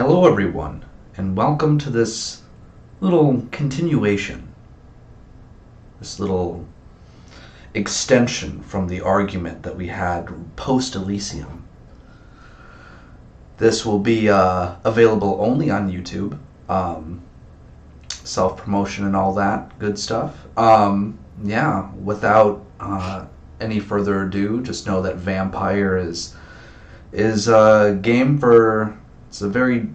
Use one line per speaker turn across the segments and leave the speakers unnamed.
Hello, everyone, and welcome to this little continuation, this little extension from the argument that we had post Elysium. This will be available only on YouTube, self promotion and all that good stuff. Yeah, without any further ado, just know that Vampire is a game for. It's a very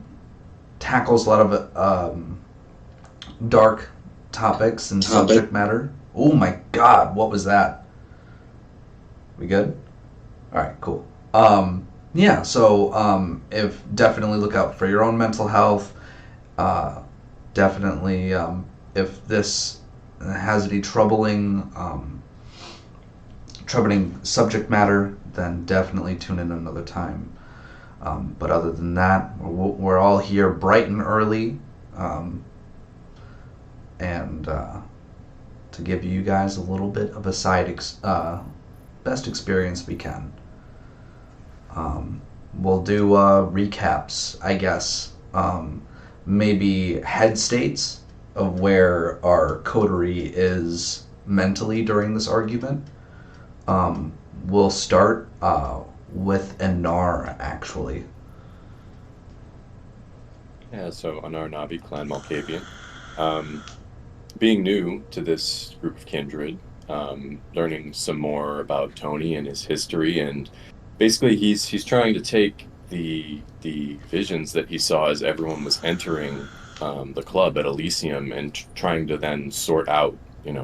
tackles a lot of dark topics and subject matter. Oh my god, what was that? We good? All right, cool. Yeah, so if definitely look out for your own mental health. Uh, Definitely, if this has any troubling subject matter, then definitely tune in another time. But other than that, we're all here bright and early, and to give you guys a little bit of a best experience we can. We'll do recaps, I guess. Maybe head states of where our coterie is mentally during this argument. We'll start with Anar, actually.
Yeah, so Anar Nabi, Clan Malkavian. Being new to this group of kindred, learning some more about Tony and his history, and basically he's trying to take the visions that he saw as everyone was entering the club at Elysium and trying to then sort out,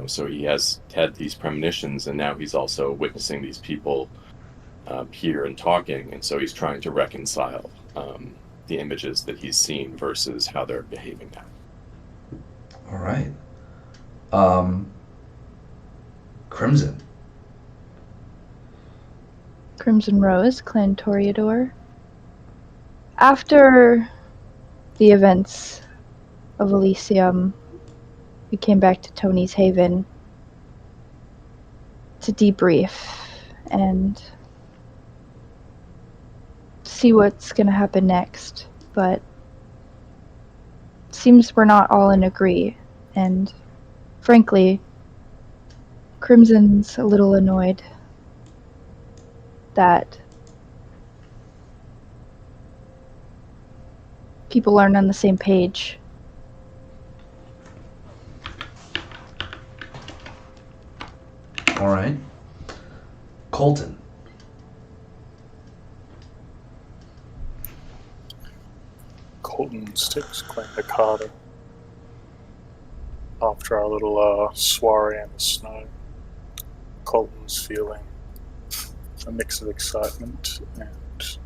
so he has had these premonitions, and now he's also witnessing these people here and talking, and so he's trying to reconcile the images that he's seen versus how they're behaving now.
All right. Crimson.
Crimson Rose, Clan Toreador. After the events of Elysium, we came back to Tony's Haven to debrief and see what's going to happen next, but it seems we're not all in agree, and frankly, Crimson's a little annoyed that people aren't on the same page.
All right. Colton.
Colton sticks Clan Carpe. After our little soiree in the snow, Colton's feeling a mix of excitement and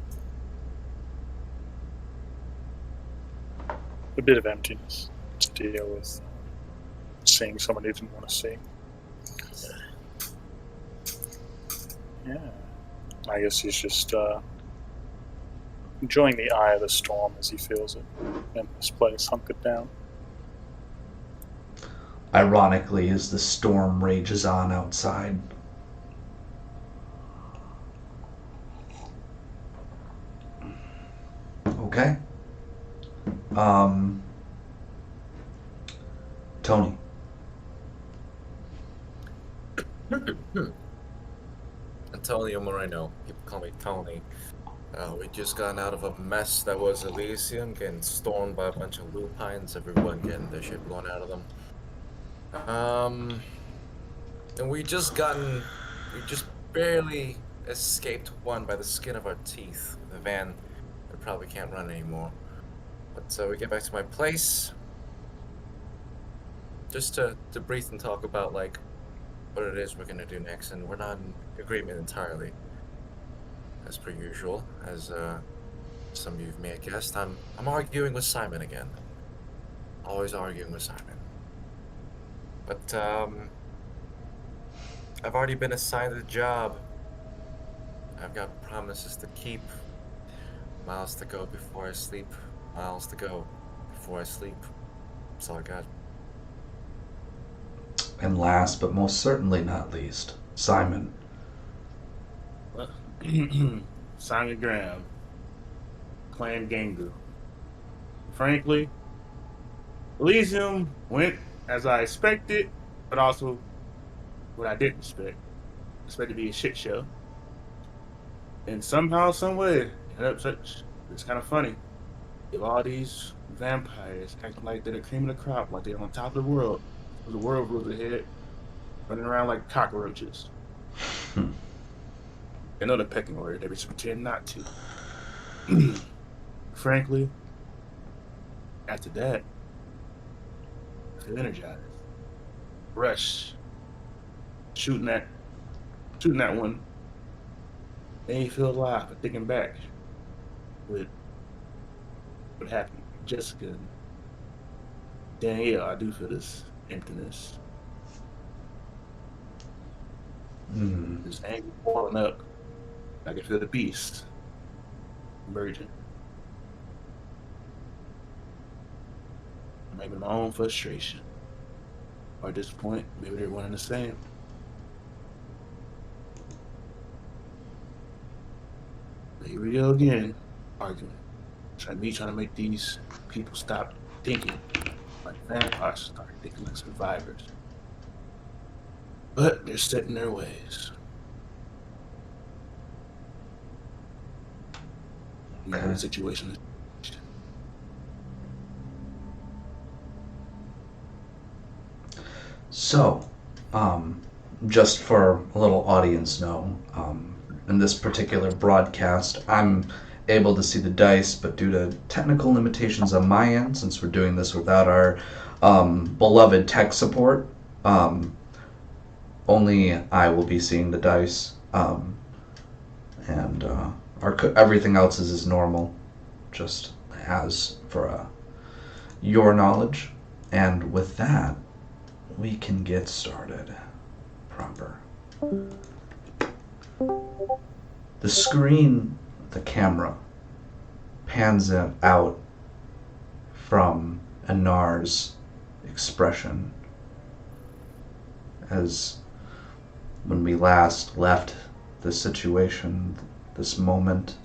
a bit of emptiness to deal with seeing someone he didn't want to see. Yeah, I guess he's just enjoying the eye of the storm as he feels it in this place hunkered down.
Ironically, as the storm rages on outside. Okay. Tony.
Antonio Moreno. People call me Tony. We just got out of a mess that was Elysium, getting stormed by a bunch of lupines, everyone getting their shit blown out of them. And we just barely escaped one by the skin of our teeth. The van that probably can't run anymore. But we get back to my place, just to breathe and talk about like what it is we're gonna do next, and we're not in agreement entirely. As per usual, as some of you may have guessed, I'm arguing with Simon again. Always arguing with Simon. But I've already been assigned a job. I've got promises to keep. Miles to go before I sleep. Miles to go before I sleep. That's all I got.
And last but most certainly not least, Simon.
Simon Graham, Clan Gangu. frankly, Elysium went as I expected, but also what I didn't expect. I expected it to be a shit show. And somehow, some way, it ended up such. It's kind of funny. You have all these vampires acting like they're the cream of the crop, like they're on top of the world. The world rules ahead, running around like cockroaches. They know the pecking order, they just pretend not to. Frankly, after that, I feel energized. Rush. Shooting that one. Made me feel alive, but thinking back with what happened with Jessica and Danielle, I do feel this emptiness. This anger boiling up. I can feel the beast emerging. Maybe my own frustration. Or at this point, maybe they're one and the same. Here we go again, arguing. Trying to make these people stop thinking like vampires, start thinking like survivors. But they're set in their ways. Now the situation is changed.
So, just for a little audience know, in this particular broadcast, I'm able to see the dice, but due to technical limitations on my end, since we're doing this without our beloved tech support, only I will be seeing the dice, and everything else is as normal, just as for your knowledge. And with that, we can get started proper. The screen, the camera, pans it out from Anar's expression as when we last left this situation, this moment,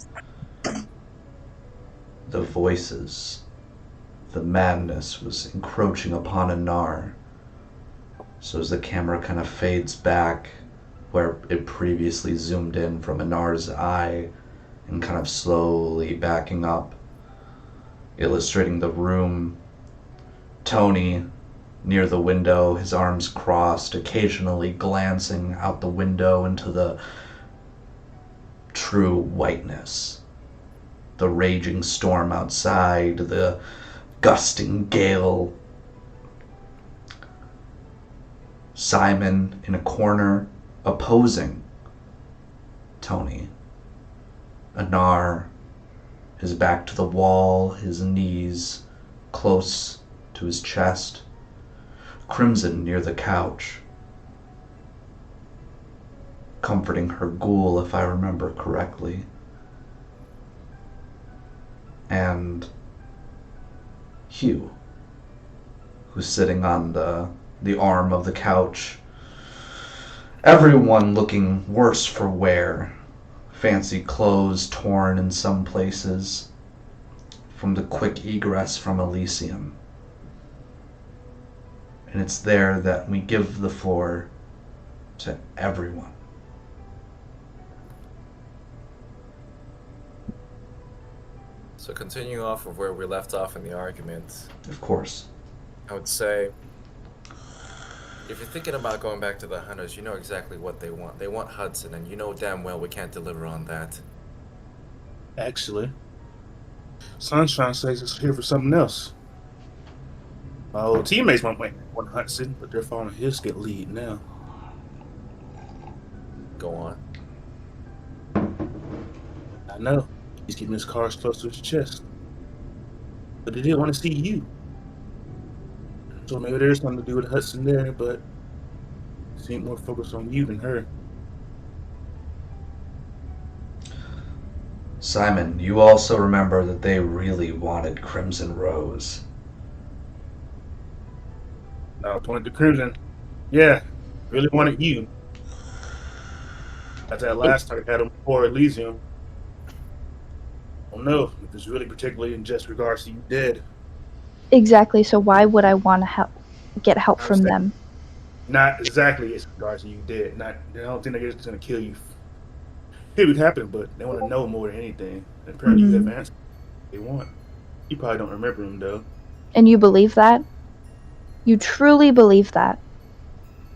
the voices, the madness was encroaching upon Anar. So as the camera kind of fades back where it previously zoomed in from Anar's eye and kind of slowly backing up, illustrating the room, Tony near the window, his arms crossed, occasionally glancing out the window into the true whiteness. The raging storm outside, the gusting gale. Simon in a corner, opposing Tony. Anar, his back to the wall, his knees close to his chest. Crimson near the couch, comforting her ghoul, if I remember correctly. And Hugh, who's sitting on the arm of the couch. Everyone looking worse for wear. Fancy clothes torn in some places from the quick egress from Elysium. And it's there that we give the floor to everyone.
So continue off of where we left off in the argument.
Of course.
I would say, if you're thinking about going back to the Hunters, you know exactly what they want. They want Hudson, and you know damn well we can't deliver on that.
Actually, Sunshine says it's here for something else. My old teammates want Hudson, but they're following his get lead now.
Go on.
I know. He's keeping his cards close to his chest. But they didn't want to see you. So maybe there's something to do with Hudson there, but it seemed more focused on you than her.
Simon, you also remember that they really wanted Crimson Rose.
I pointed to Crimson. Yeah, really wanted you. After that last time I had him before Elysium. I don't know if it's really particularly in just regards to you dead.
Exactly. So why would I want to get help
I
from
understand.
them?
Not exactly as regards to you dead. Not, I don't think they're just gonna kill you. It would happen, but they want to know more than anything. And apparently, you have
Mhm.
answers they want. You probably don't remember them though.
And you believe that? You truly believe that?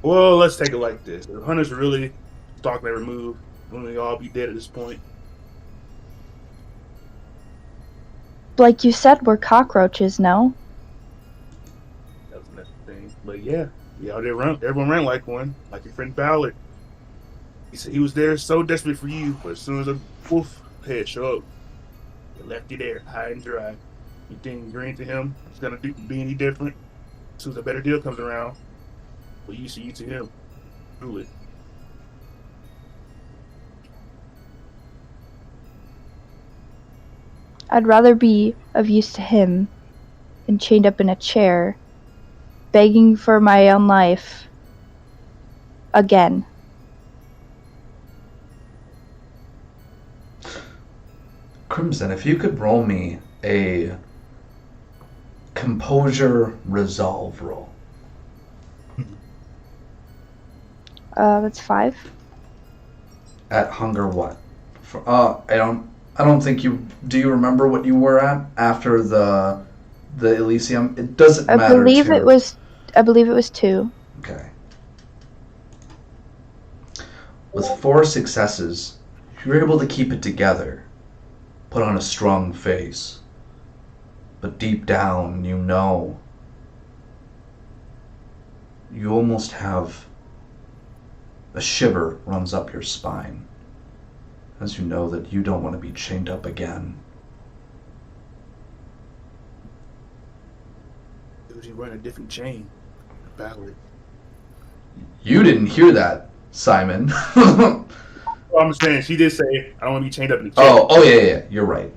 Well, let's take it like this: if hunters really stalking every move, wouldn't we all be dead at this point?
Like you said, we're cockroaches, no?
That was the next thing. But yeah, they run. Everyone ran like one, like your friend Ballard. He said he was there so desperate for you, but as soon as a wolf head show up, they left you there, high and dry. You think agreeing to him is gonna be any different? As soon as a better deal comes around, well, you see you to him. Truly.
I'd rather be of use to him than chained up in a chair, begging for my own life again.
Crimson, if you could roll me a composure resolve roll.
That's 5.
At hunger what? I don't think you do. You remember what you were at after the Elysium? It doesn't
I
matter.
believe it was 2.
Okay. With 4 successes, you're able to keep it together, put on a strong face, but deep down, you know, you almost have a shiver runs up your spine as you know that you don't want to be chained up again.
Usually run a different chain. Ballard.
You didn't hear that, Simon.
Well, I'm saying she did say I don't want to be chained up in the chain.
Oh yeah, you're right.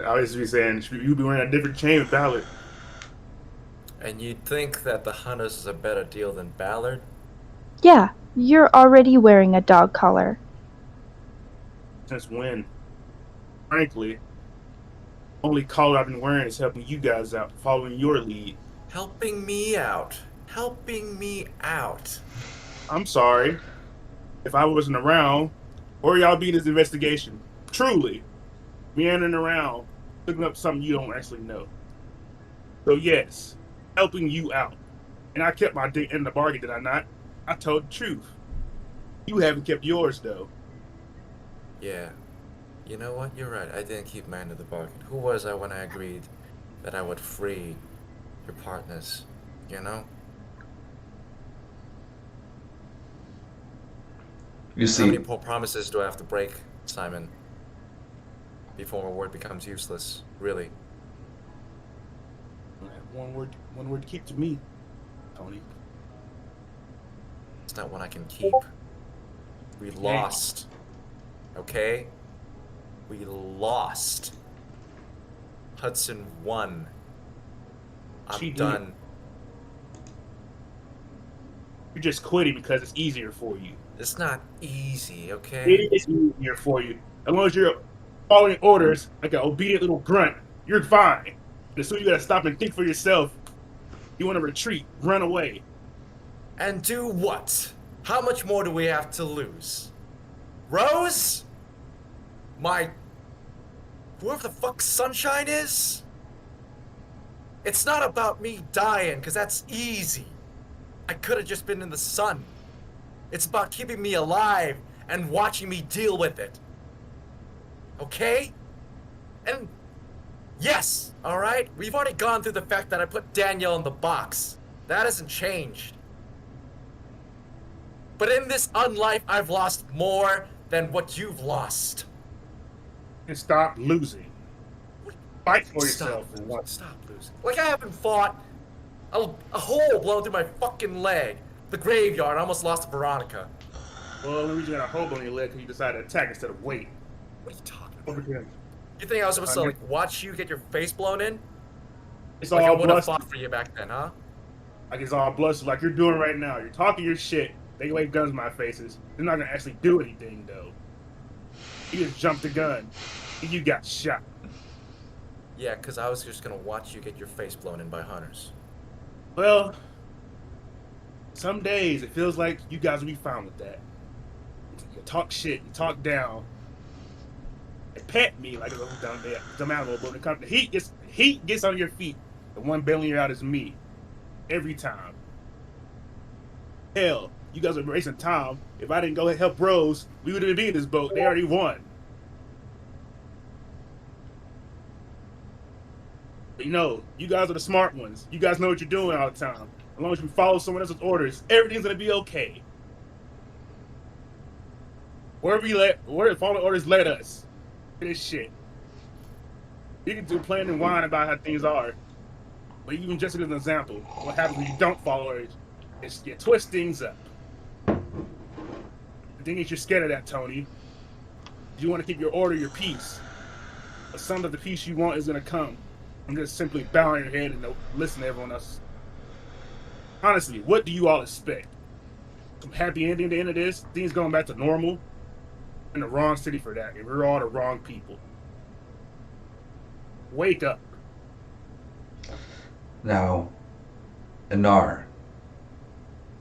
I was just saying you'd be wearing a different chain with Ballard.
And you'd think that the Hunters is a better deal than Ballard?
Yeah, you're already wearing a dog collar.
Since when? Frankly, only collar I've been wearing is helping you guys out, following your lead.
Helping me out. Helping me out.
I'm sorry. If I wasn't around, where y'all be in this investigation? Truly. Meandering around, looking up something you don't actually know. So yes, helping you out. And I kept my end of the bargain, did I not? I told the truth. You haven't kept yours, though.
Yeah. You know what? You're right. I didn't keep my end of the bargain. Who was I when I agreed that I would free your partners? You know?
You
How many
see,
more promises do I have to break, Simon? Before my word becomes useless, really.
One word to keep to me, Tony.
It's not one I can keep. We lost. Okay? We lost. Hudson won.
She
I'm
did.
done.
You're just quitting because it's easier for you.
It's not easy, okay?
It is easier for you. As long as you're following orders like an obedient little grunt, you're fine. But as soon as you gotta stop and think for yourself, you want to retreat, run away.
And do what? How much more do we have to lose? Rose? Whoever the fuck Sunshine is? It's not about me dying, because that's easy. I could have just been in the sun. It's about keeping me alive and watching me deal with it. Okay? And yes, alright? We've already gone through the fact that I put Danielle in the box. That hasn't changed. But in this unlife, I've lost more than what you've lost.
And stop losing. Fight for yourself for once.
Stop losing. Like I haven't fought a hole blown through my fucking leg. The graveyard, I almost lost to Veronica.
Well, the only reason you got a hole on your leg because you decided to attack instead of wait.
What are you talking
Over
about?
here.
You think I was supposed to like watch you get your face blown in?
It's
Like I
all
would have
bluster.
fought for you back then, huh?
Like it's all bluster, like you're doing right now. You're talking your shit. They wave guns in my faces. They're not gonna actually do anything though. You just jumped the gun. And you got shot.
Yeah, because I was just gonna watch you get your face blown in by hunters.
Well, some days it feels like you guys will be fine with that. You talk shit, you talk down, and pet me like a little dumb animal, but when it comes to heat gets on your feet. The one bailing you out is me. Every time. Hell, you guys are racing time. If I didn't go help Rose, we wouldn't be in this boat. They already won. But you guys are the smart ones. You guys know what you're doing all the time. As long as you follow someone else's orders, everything's gonna be okay. Where following orders led us. This shit. You can do plan and whine about how things are. But even just as an example, what happens when you don't follow orders is you twist things up. The thing is, you're scared of that, Tony. You want to keep your order, your peace. But some of the peace you want is going to come from just simply bowing your head and listen to everyone else. Honestly, what do you all expect? Some happy ending at the end of this? Things going back to normal? In the wrong city for that. And we're all the wrong people. Wake up.
Now, Anar,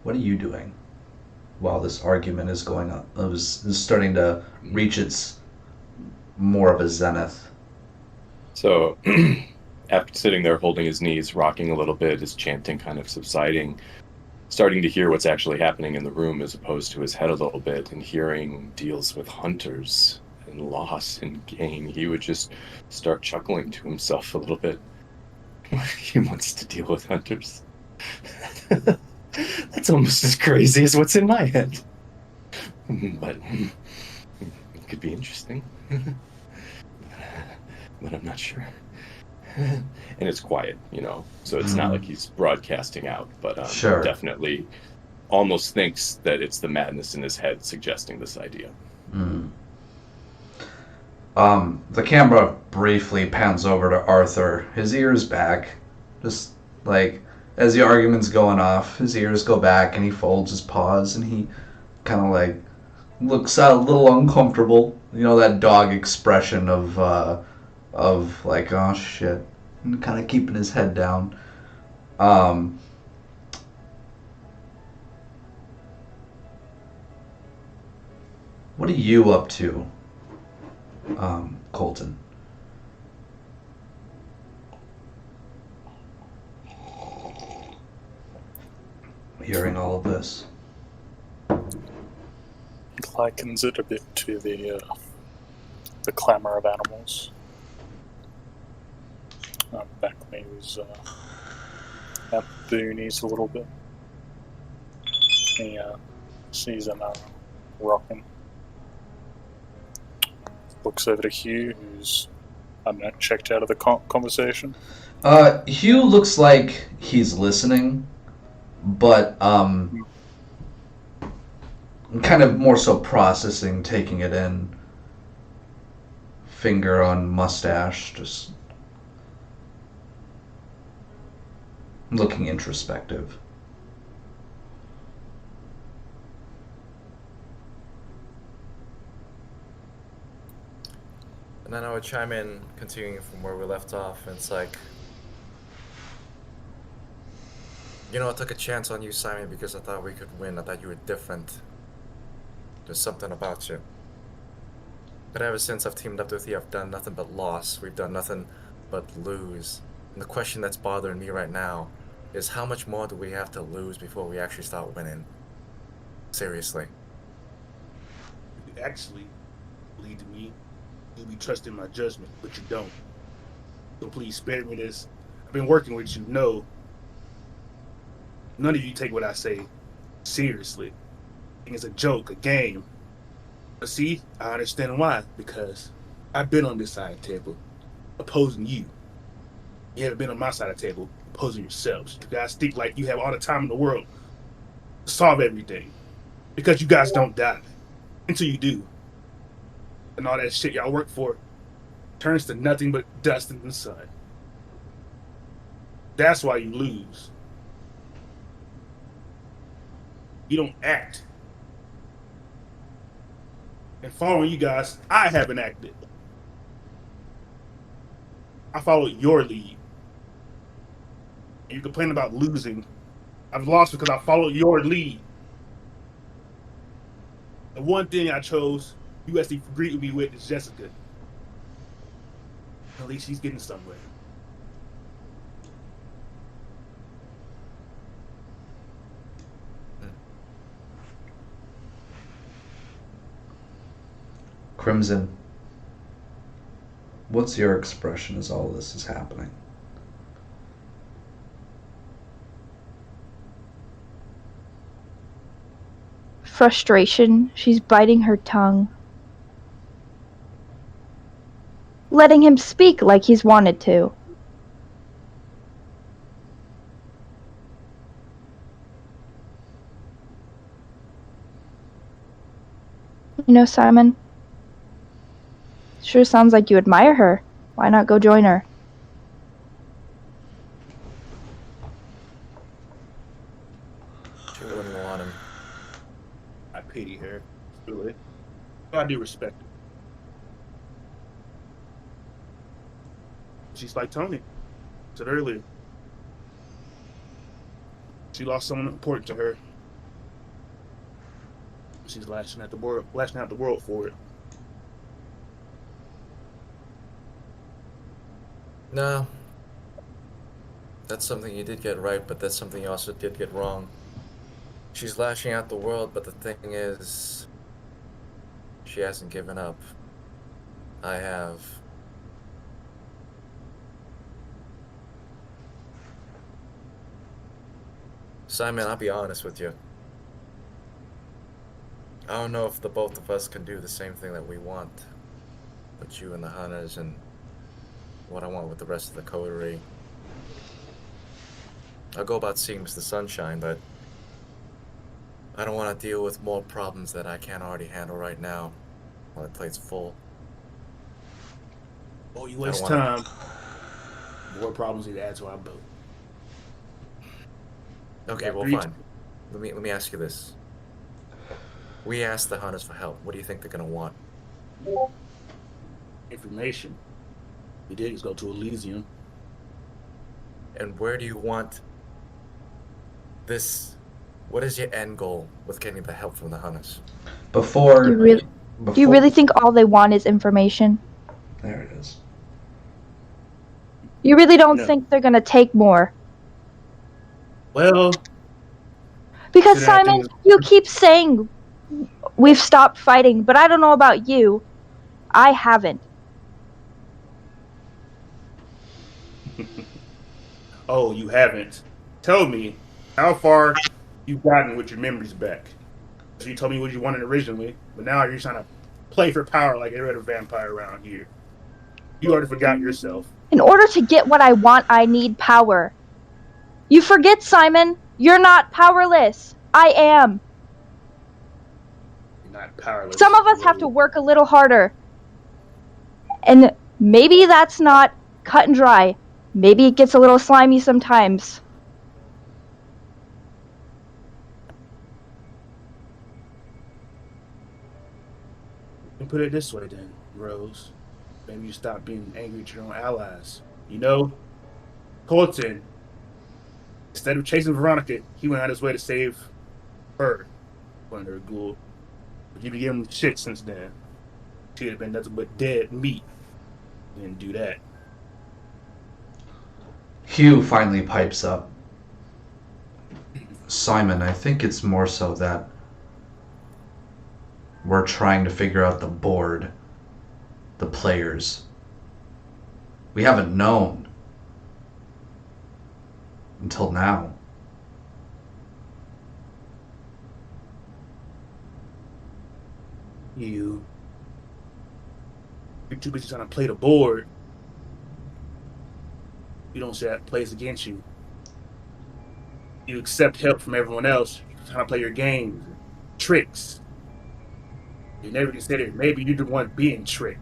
what are you doing while this argument is going on? It was starting to reach its more of a zenith.
So, after sitting there holding his knees, rocking a little bit, his chanting kind of subsiding, starting to hear what's actually happening in the room as opposed to his head a little bit, and hearing deals with hunters and loss and gain, he would just start chuckling to himself a little bit. He wants to deal with hunters. That's almost as crazy as what's in my head. But it could be interesting. But I'm not sure. And it's quiet, so it's not like he's broadcasting out, but
Sure.
Definitely almost thinks that it's the madness in his head suggesting this idea.
The camera briefly pans over to Arthur, his ears back, just like as the argument's going off, his ears go back and he folds his paws and he kind of like looks a little uncomfortable, that dog expression of like, oh shit, and kind of keeping his head down. What are you up to, Colton? Hearing all of this.
Likens it a bit to the clamor of animals. Back when he was at the boonies a little bit. He sees him rocking. Looks over to Hugh, who's, checked out of the conversation.
Hugh looks like he's listening, but kind of more so processing, taking it in. Finger on mustache, just looking introspective.
And then I would chime in, continuing from where we left off, and it's like, I took a chance on you, Simon, because I thought we could win. I thought you were different. There's something about you. But ever since I've teamed up with you, I've done nothing but loss. We've done nothing but lose. And the question that's bothering me right now is how much more do we have to lose before we actually start winning? Seriously.
You actually believe in me. You be trusting my judgment, but you don't. So please spare me this. I've been working with you. No. None of you take what I say seriously. I think it's a joke, a game. But see, I understand why. Because I've been on this side of the table opposing you. You haven't been on my side of the table opposing yourselves. You guys think like you have all the time in the world to solve everything. Because you guys don't die. Until you do. And all that shit y'all work for turns to nothing but dust in the sun. That's why you lose. You don't act. And following you guys, I haven't acted. I followed your lead. And you complain about losing. I've lost because I followed your lead. The one thing I chose, you actually agreed with me with, is Jessica. At least she's getting somewhere.
Crimson, what's your expression as all this is happening?
Frustration. She's biting her tongue. Letting him speak like he's wanted to. You know, Simon, sure sounds like you admire her. Why not go join her?
She wouldn't want him.
I pity her. Really. I do respect her. She's like Tony. I said earlier. She lost someone important to her. She's lashing out the world for it.
No. That's something you did get right, but that's something you also did get wrong. She's lashing out the world, but the thing is, she hasn't given up. I have. Simon, I'll be honest with you. I don't know if the both of us can do the same thing that we want with you and the hunters and what I want with the rest of the coterie. I'll go about seeing Mr. Sunshine, but I don't want to deal with more problems that I can't already handle right now while my plate's full.
Oh, you waste time. More problems need to add to our boat.
Okay, well, fine. Let me ask you this. We asked the hunters for help. What do you think they're gonna want?
Information. We did just go to Elysium.
And where do you want this? What is your end goal with getting the help from the hunters?
Do you really think all they want is information?
There it is.
You really don't think they're gonna take more?
Well,
because Simon, you keep saying we've stopped fighting, but I don't know about you. I haven't.
Oh, you haven't? Tell me how far you've gotten with your memories back. So you told me what you wanted originally, but now you're trying to play for power like every other vampire around here. You already forgot yourself.
In order to get what I want, I need power. You forget, Simon. You're not powerless. I am.
You're not powerless.
Some of us have to work a little harder. And maybe that's not cut and dry. Maybe it gets a little slimy sometimes.
You can put it this way then, Rose. Maybe you stop being angry at your own allies. You know, Colton, instead of chasing Veronica, he went out his way to save her under a ghoul. But you've been giving him shit since then. She'd have been nothing but dead meat. You didn't do that.
Hugh finally pipes up. Simon, I think it's more so that we're trying to figure out the board, the players. We haven't known until now.
You're too busy trying to play the board. You don't see that plays against you. You accept help from everyone else. You're trying to play your games, tricks. You never consider maybe you're the one being tricked.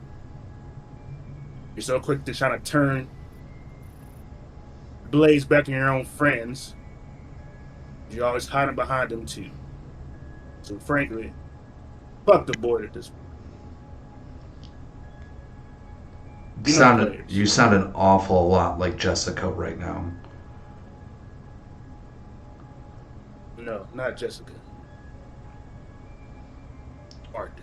You're so quick to try to turn blaze back on your own friends. You're always hiding behind them too. So frankly, fuck the board at this point.
You sound an awful lot like Jessica right now.
No, not Jessica. Arthur.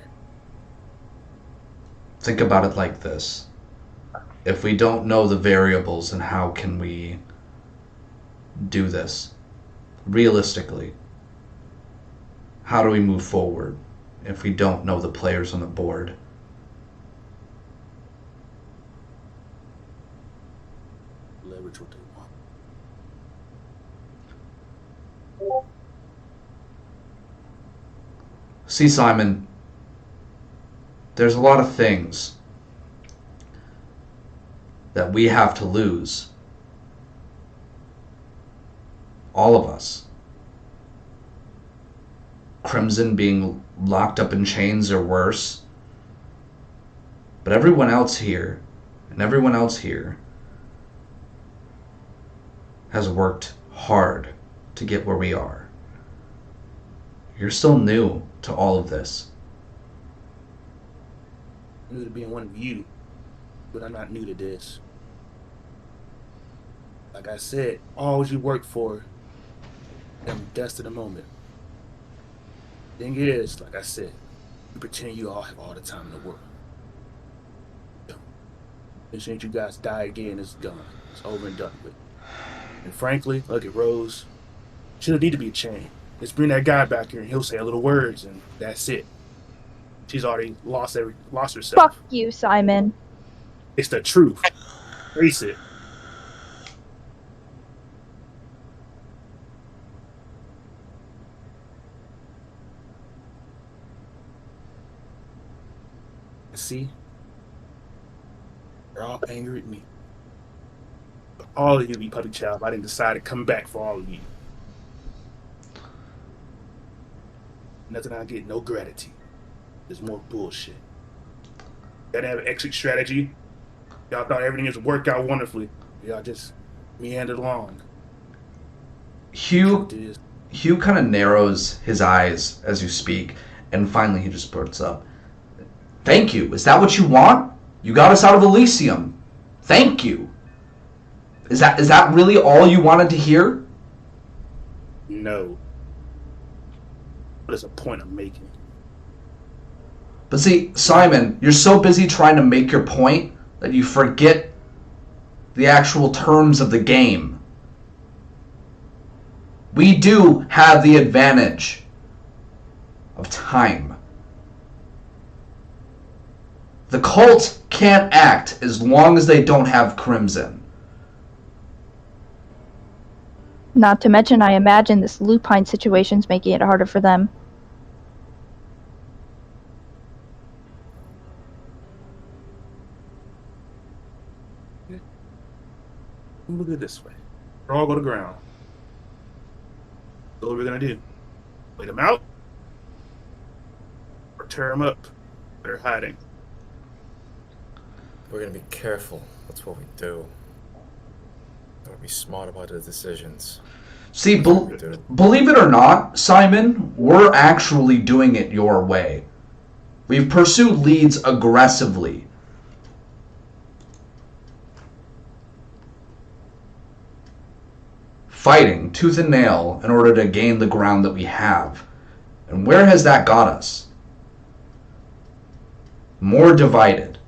Think about it like this. If we don't know the variables, then how can we do this? Realistically, how do we move forward if we don't know the players on the board?
Leverage what they want.
See, Simon, there's a lot of things that we have to lose. All of us. Crimson being locked up in chains or worse. But everyone else here has worked hard to get where we are. You're still new to all of this.
I'm new to being one of you, but I'm not new to this. Like I said, all you work for, I'm dust in the moment. Thing is, like I said, you pretend you all have all the time in the world. As soon as you guys die again, it's done. It's over and done with. And frankly, look at Rose. She don't need to be chained. Just bring that guy back here and he'll say a little words and that's it. She's already lost herself.
Fuck you, Simon.
It's the truth. Face it. See? They're all angry at me. But all of you be puppy child. I didn't decide to come back for all of you. Nothing I get, no gratitude. There's more bullshit. Gotta have an exit strategy. Y'all thought everything just worked out wonderfully. Y'all just meandered along.
Hugh kind of narrows his eyes as you speak, and finally he just spurts up. Thank you. Is that what you want? You got us out of Elysium. Thank you. Is that really all you wanted to hear?
No. But it's a point I'm making.
But see, Simon, you're so busy trying to make your point that you forget the actual terms of the game. We do have the advantage of time. The cult can't act as long as they don't have Crimson.
Not to mention, I imagine this lupine situation's making it harder for them.
Look at it this way. We're all go to ground. So what we're gonna do? Wait them out? Or tear them up? They're hiding.
We're gonna be careful. That's what we do. We're gonna be smart about the decisions.
See, believe it or not, Simon, we're actually doing it your way. We've pursued leads aggressively. Fighting tooth and nail in order to gain the ground that we have. And where has that got us? More divided.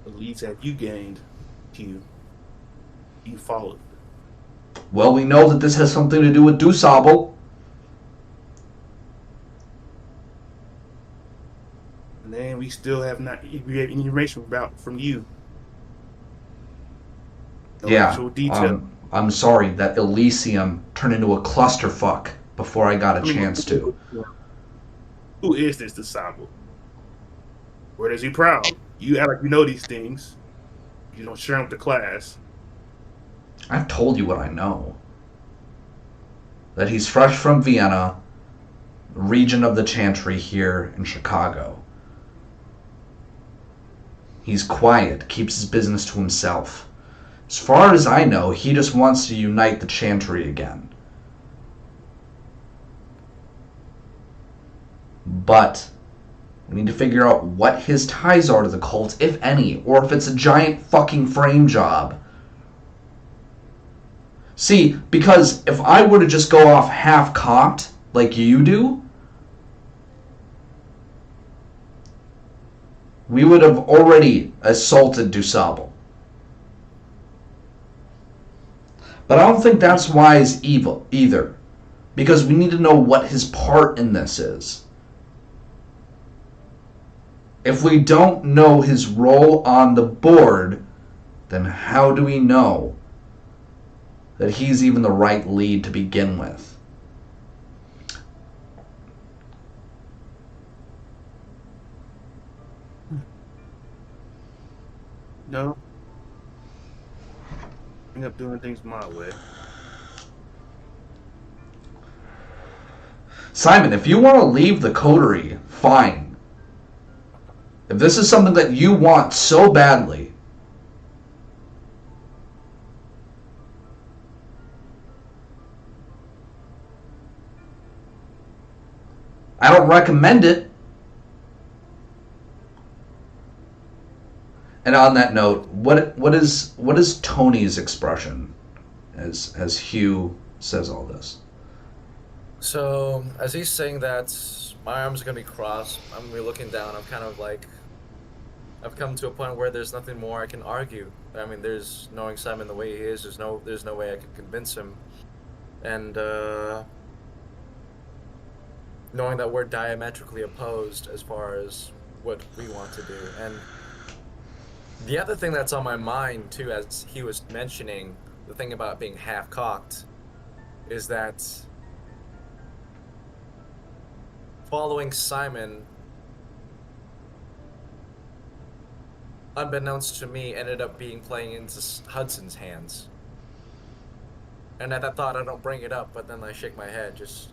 The leads have you gained, Hugh. You followed.
Well, we know that this has something to do with Dusable.
And then we still have not any information from you. No actual detail.
I'm sorry that Elysium turned into a clusterfuck before I got a chance to.
Who is this Dusable? Where does he prowl? You act like you know these things. You don't share them with the class.
I've told you what I know. That he's fresh from Vienna, region of the Chantry here in Chicago. He's quiet, keeps his business to himself. As far as I know, he just wants to unite the Chantry again. But we need to figure out what his ties are to the cult, if any, or if it's a giant fucking frame job. See, because if I were to just go off half-cocked, like you do, we would have already assaulted DuSable. But I don't think that's wise either, because we need to know what his part in this is. If we don't know his role on the board, then how do we know that he's even the right lead to begin with?
No. I end up doing things my way.
Simon, if you want to leave the coterie, fine. If this is something that you want so badly, I don't recommend it. And on that note, what is Tony's expression as Hugh says all this?
So, as he's saying that, my arms are going to be crossed. I'm going to be looking down. I'm kind of like, I've come to a point where there's nothing more I can argue. I mean, there's knowing Simon the way he is, there's no way I can convince him. And knowing that we're diametrically opposed as far as what we want to do. And the other thing that's on my mind, too, as he was mentioning, the thing about being half-cocked, is that following Simon, unbeknownst to me, ended up playing into Hudson's hands. And at that thought, I don't bring it up, but then I shake my head, just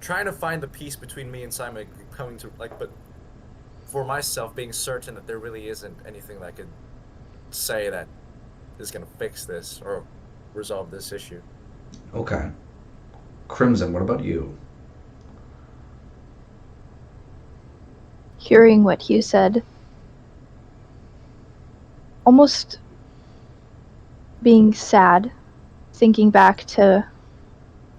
trying to find the peace between me and Simon coming to, like, but for myself, being certain that there really isn't anything that I could say that is going to fix this or resolve this issue.
Okay. Crimson, what about you?
Hearing what Hugh said, almost being sad, thinking back to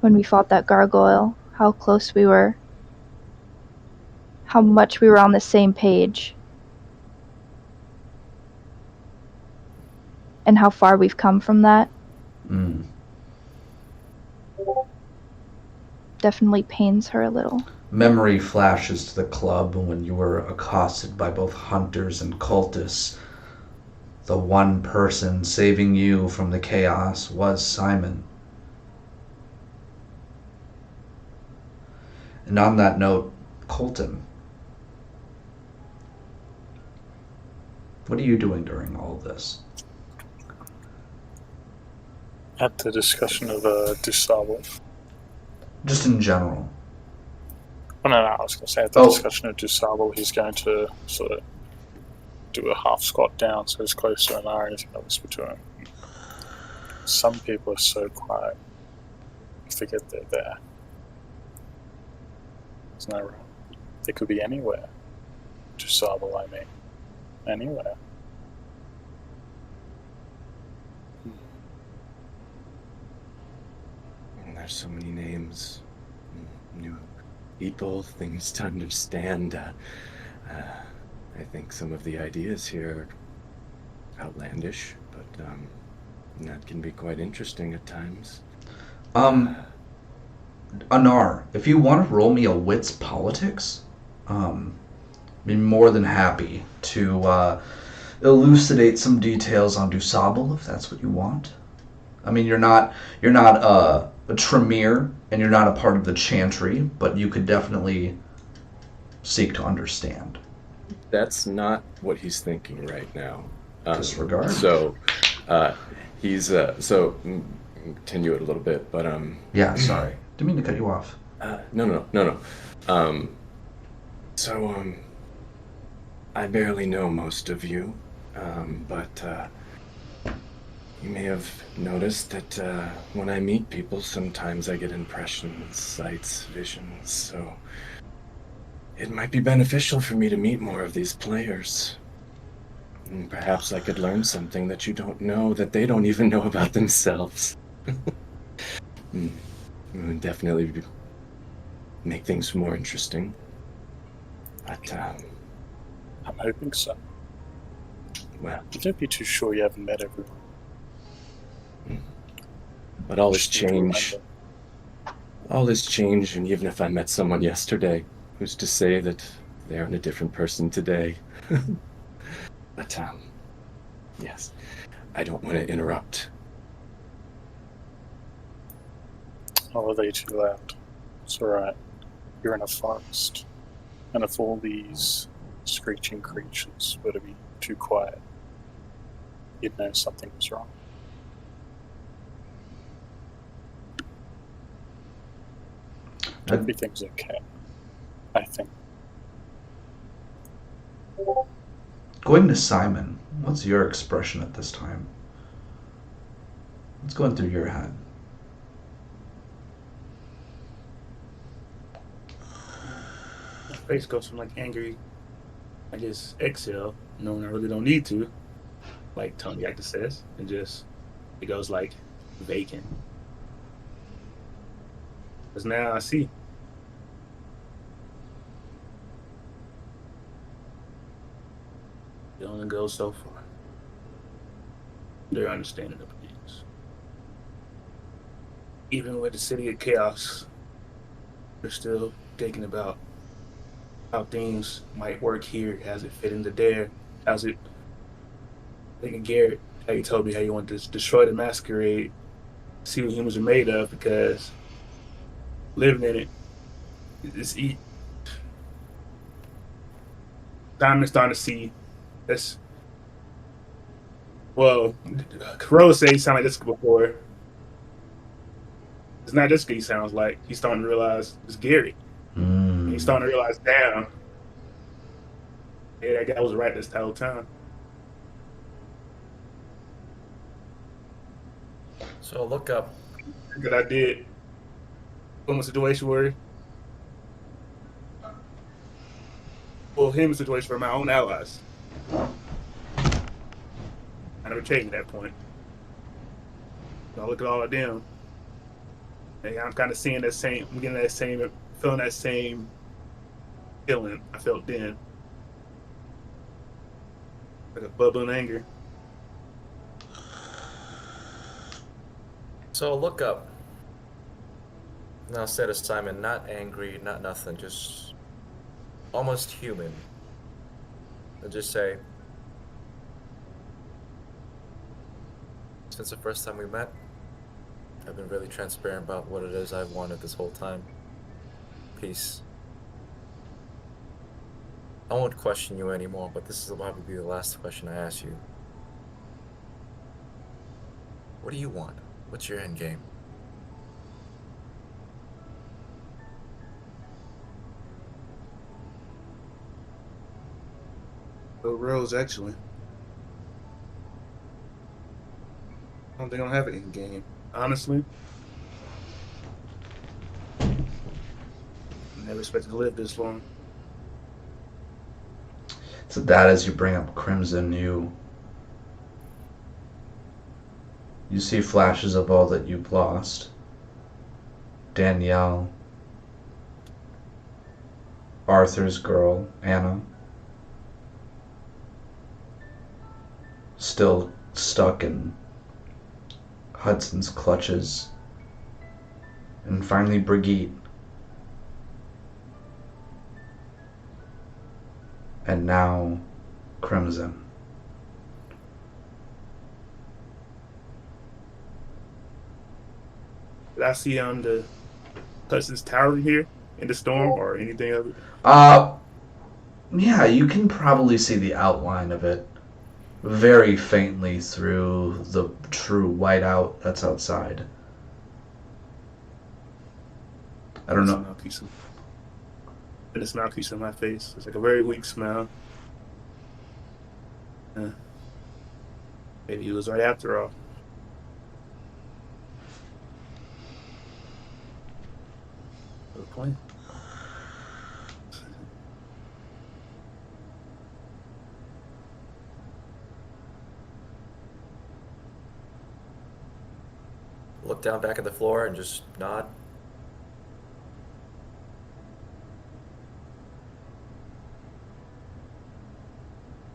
when we fought that gargoyle, how close we were, how much we were on the same page, and how far we've come from that. Definitely pains her a little.
Memory flashes to the club when you were accosted by both hunters and cultists. The one person saving you from the chaos was Simon. And on that note, Colton, what are you doing during all of this?
At the discussion of DuSable.
Just in general.
Oh, no, I was going to say at the discussion of DuSable, he's going to sort of do a half squat down so he's close to an eye and he's going to whisper to him. Some people are so quiet, you forget they're there. Isn't that right? They could be anywhere. DuSable, I mean. Anywhere.
There's so many names, new people, things to understand. I think some of the ideas here are outlandish, but that can be quite interesting at times.
Anar, if you want to roll me a wits politics, be more than happy to elucidate some details on DuSable, if that's what you want. I mean, you're not a Tremere, and you're not a part of the Chantry, but you could definitely seek to understand.
That's not what he's thinking right now.
Disregard.
So, he's so continue it a little bit, but
Yeah, sorry, didn't mean to cut you off.
No. So I barely know most of you, but You may have noticed that when I meet people, sometimes I get impressions, sights, visions, so it might be beneficial for me to meet more of these players. And perhaps I could learn something that you don't know, that they don't even know about themselves. It would definitely make things more interesting. But,
I'm hoping so.
well,
You don't be too sure you haven't met everyone.
but all has
Just need to
changed.
remember.
All has changed, and even if I met someone yesterday, who's to say that they aren't a different person today? But, yes, I don't want to interrupt.
Oh, are they too loud? It's alright. You're in a forest. And if all these screeching creatures were to be too quiet, you'd know something was wrong. Everything's okay, I think.
Going to Simon, what's your expression at this time? What's going through your head?
My face goes from like angry, I just exhale, knowing I really don't need to, like Tony Actor says, and just it goes like vacant. Because now I see. It only goes so far. Their understanding of things. Even with the city of chaos, they're still thinking about how things might work here. How's it fit into there? How's it? I think Garrett, how you told me how you want to destroy the Masquerade, see what humans are made of, because living in it, it's eat. Simon's starting to see this. Well, Corella said he sounded like Jessica before. It's not Jessica he sounds like. He's starting to realize it's Gary. He's starting to realize, damn, yeah, that guy was right this whole time.
So look up.
Because I did put him in a situation where, well, him in a situation for my own allies. I never changed at that point. So I look at all of them, and I'm kind of seeing that same, I'm getting that same, feeling that same feeling I felt then. Like a bubbling anger.
So look up. Now say to Simon, not angry, not nothing, just almost human. And just say, since the first time we met, I've been really transparent about what it is I've wanted this whole time. Peace. I won't question you anymore, but this is probably be the last question I ask you. What do you want? What's your end game?
Bill Rose, actually. I don't think I'll have it in game. Honestly. I never expected to live this long.
So that as you bring up Crimson, you see flashes of all that you've lost. Danielle, Arthur's girl, Anna, still stuck in Hudson's clutches. And finally Brigitte. And now Crimson.
Did I see on the Hudson's Tower here in the storm or anything of it?
Yeah, you can probably see the outline of it very faintly through the true whiteout that's outside. I don't know.
And the smile keeps on my face. It's like a very weak smile. Maybe he was right after all. plan.
Look down back at the floor and just nod.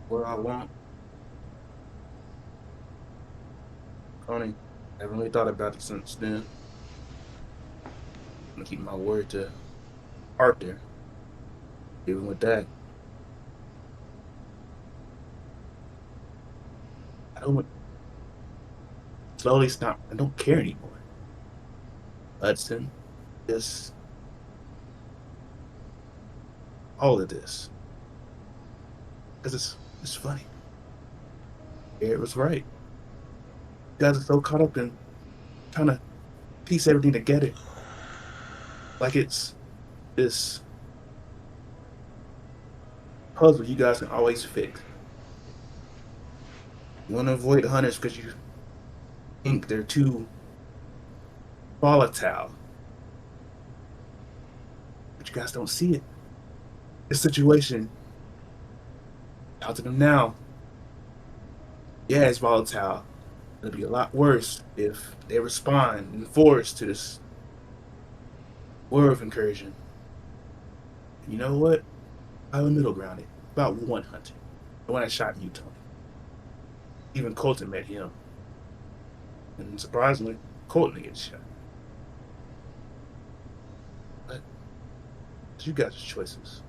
What I want, Tony, I haven't really thought about it since then. I'm gonna keep my word to Arthur. Even with that, I don't slowly stop. I don't care anymore. Hudson, this, all of this, because it's funny. It was right. You guys are so caught up in trying to piece everything together, like it's this puzzle you guys can always fix. You want to avoid hunters because you think they're too volatile. But you guys don't see it. This situation, out to them now, yeah, it's volatile. It'll be a lot worse if they respond in force to this war of incursion. You know what? I was middle grounded. About one hunter. The one that shot you, Tony. Even Colton met him. And surprisingly, Colton gets shot. But it's you guys' choices.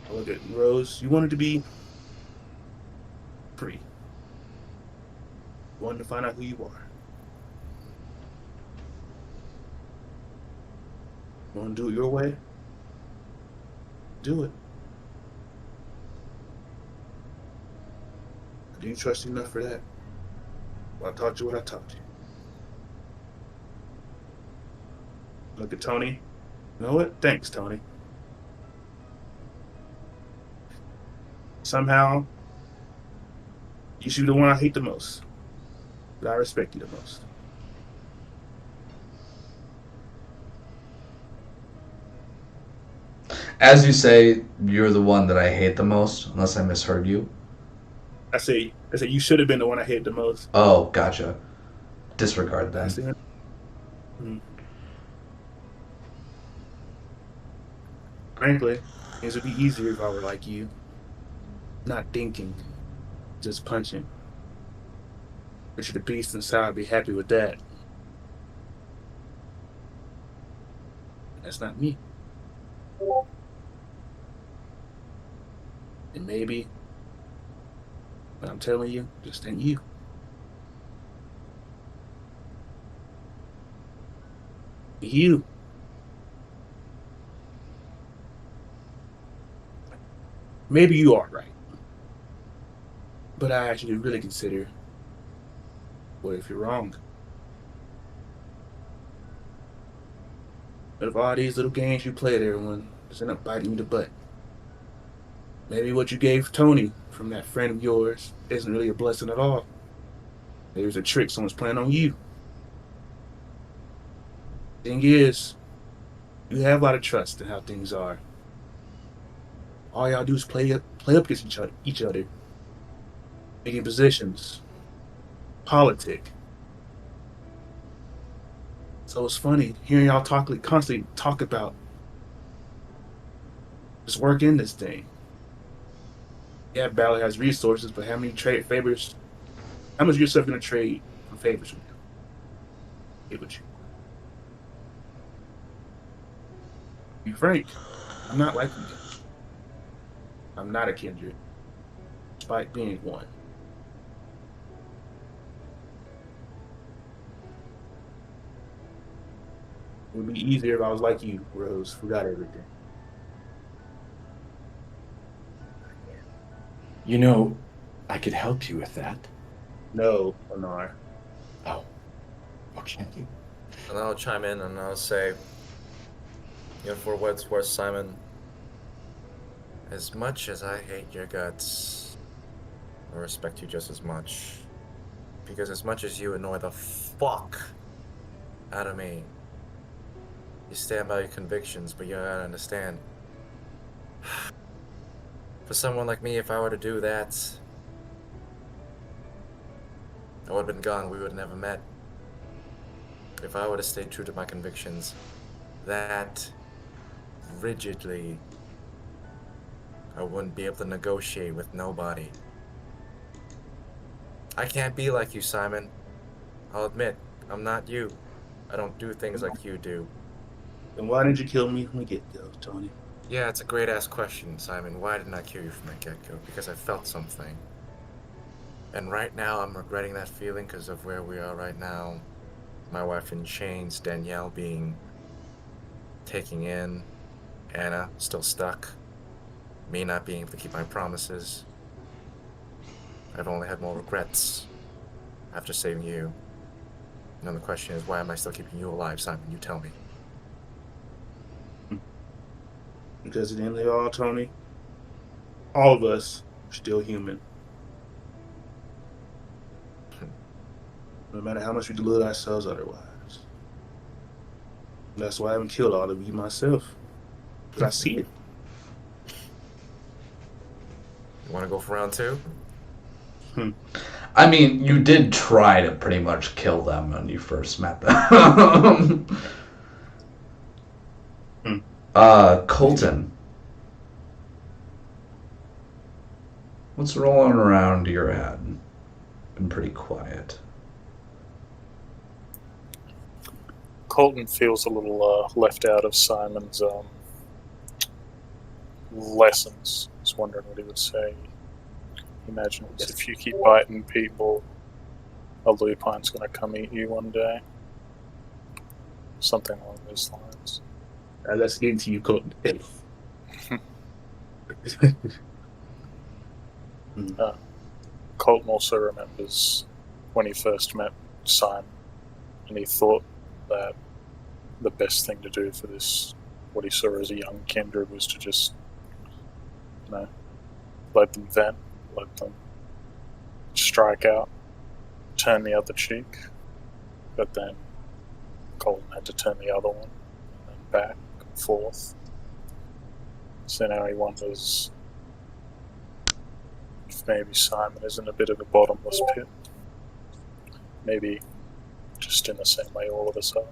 I look at Rose. You wanted to be free. You wanted to find out who you are. You want to do it your way? Do it. Do you trust you enough for that? Well, I taught you what I taught you. Look at Tony. You know what? Thanks, Tony. Somehow, you should be the one I hate the most. But I respect you the most.
As you say, you're the one that I hate the most, unless I misheard you.
I say you should have been the one I hate the most.
Oh, gotcha. Disregard
I
then.
say, Frankly, things would be easier if I were like you. Not thinking, just punching. But you're the beast inside, I'd be happy with that. That's not me. And maybe what I'm telling you just ain't you. You. Maybe you are right. But I actually really consider, what if you're wrong? What if all these little games you play with everyone just end up biting you the butt? Maybe what you gave Tony from that friend of yours isn't really a blessing at all. Maybe it's a trick someone's playing on you. Thing is, you have a lot of trust in how things are. All y'all do is play up against each other. Making positions. Politic. So it's funny hearing y'all constantly talk about just work in this thing. Yeah, Ballard has resources, but how many trade favors? How much of yourself gonna trade for favors with you? Get with you. Be frank, I'm not like you. I'm not a kindred, despite being one. It would be easier if I was like you, Rose, who got everything.
You know, I could help you with that.
No, Anar.
Oh, okay.
And I'll chime in and I'll say, for what it's worth, Simon, as much as I hate your guts, I respect you just as much. Because as much as you annoy the fuck out of me, You stand by your convictions, but you gotta understand. For someone like me, if I were to do that, I would have been gone. We would have never met. If I were to stay true to my convictions, that rigidly, I wouldn't be able to negotiate with nobody. I can't be like you, Simon. I'll admit, I'm not you. I don't do things like you do.
Then why didn't you kill me from the get-go, Tony?
Yeah, it's a great-ass question, Simon. Why didn't I kill you from the get-go? Because I felt something. And right now, I'm regretting that feeling because of where we are right now. My wife in chains, Danielle taking in, Anna still stuck, me not being able to keep my promises. I've only had more regrets after saving you. And the question is, why am I still keeping you alive, Simon? You tell me.
Because at the end of it all, Tony, all of us are still human. No matter how much we delude ourselves otherwise. And that's why I haven't killed all of you myself. Because I see it.
You want to go for round 2?
I mean, you did try to pretty much kill them when you first met them. Colton. What's rolling around your head? Been pretty quiet.
Colton feels a little left out of Simon's lessons. I was wondering what he would say. He imagines if you keep biting people, a lupine's going to come eat you one day. Something along those lines.
Let's get into you, Colton.
Colton also remembers when he first met Simon, and he thought that the best thing to do for this, what he saw as a young kindred, was to just, let them vent, let them strike out, turn the other cheek. But then Colton had to turn the other one, and then back and forth. So now he wonders if maybe Simon is in a bit of a bottomless pit. Maybe just in the same way all of us are.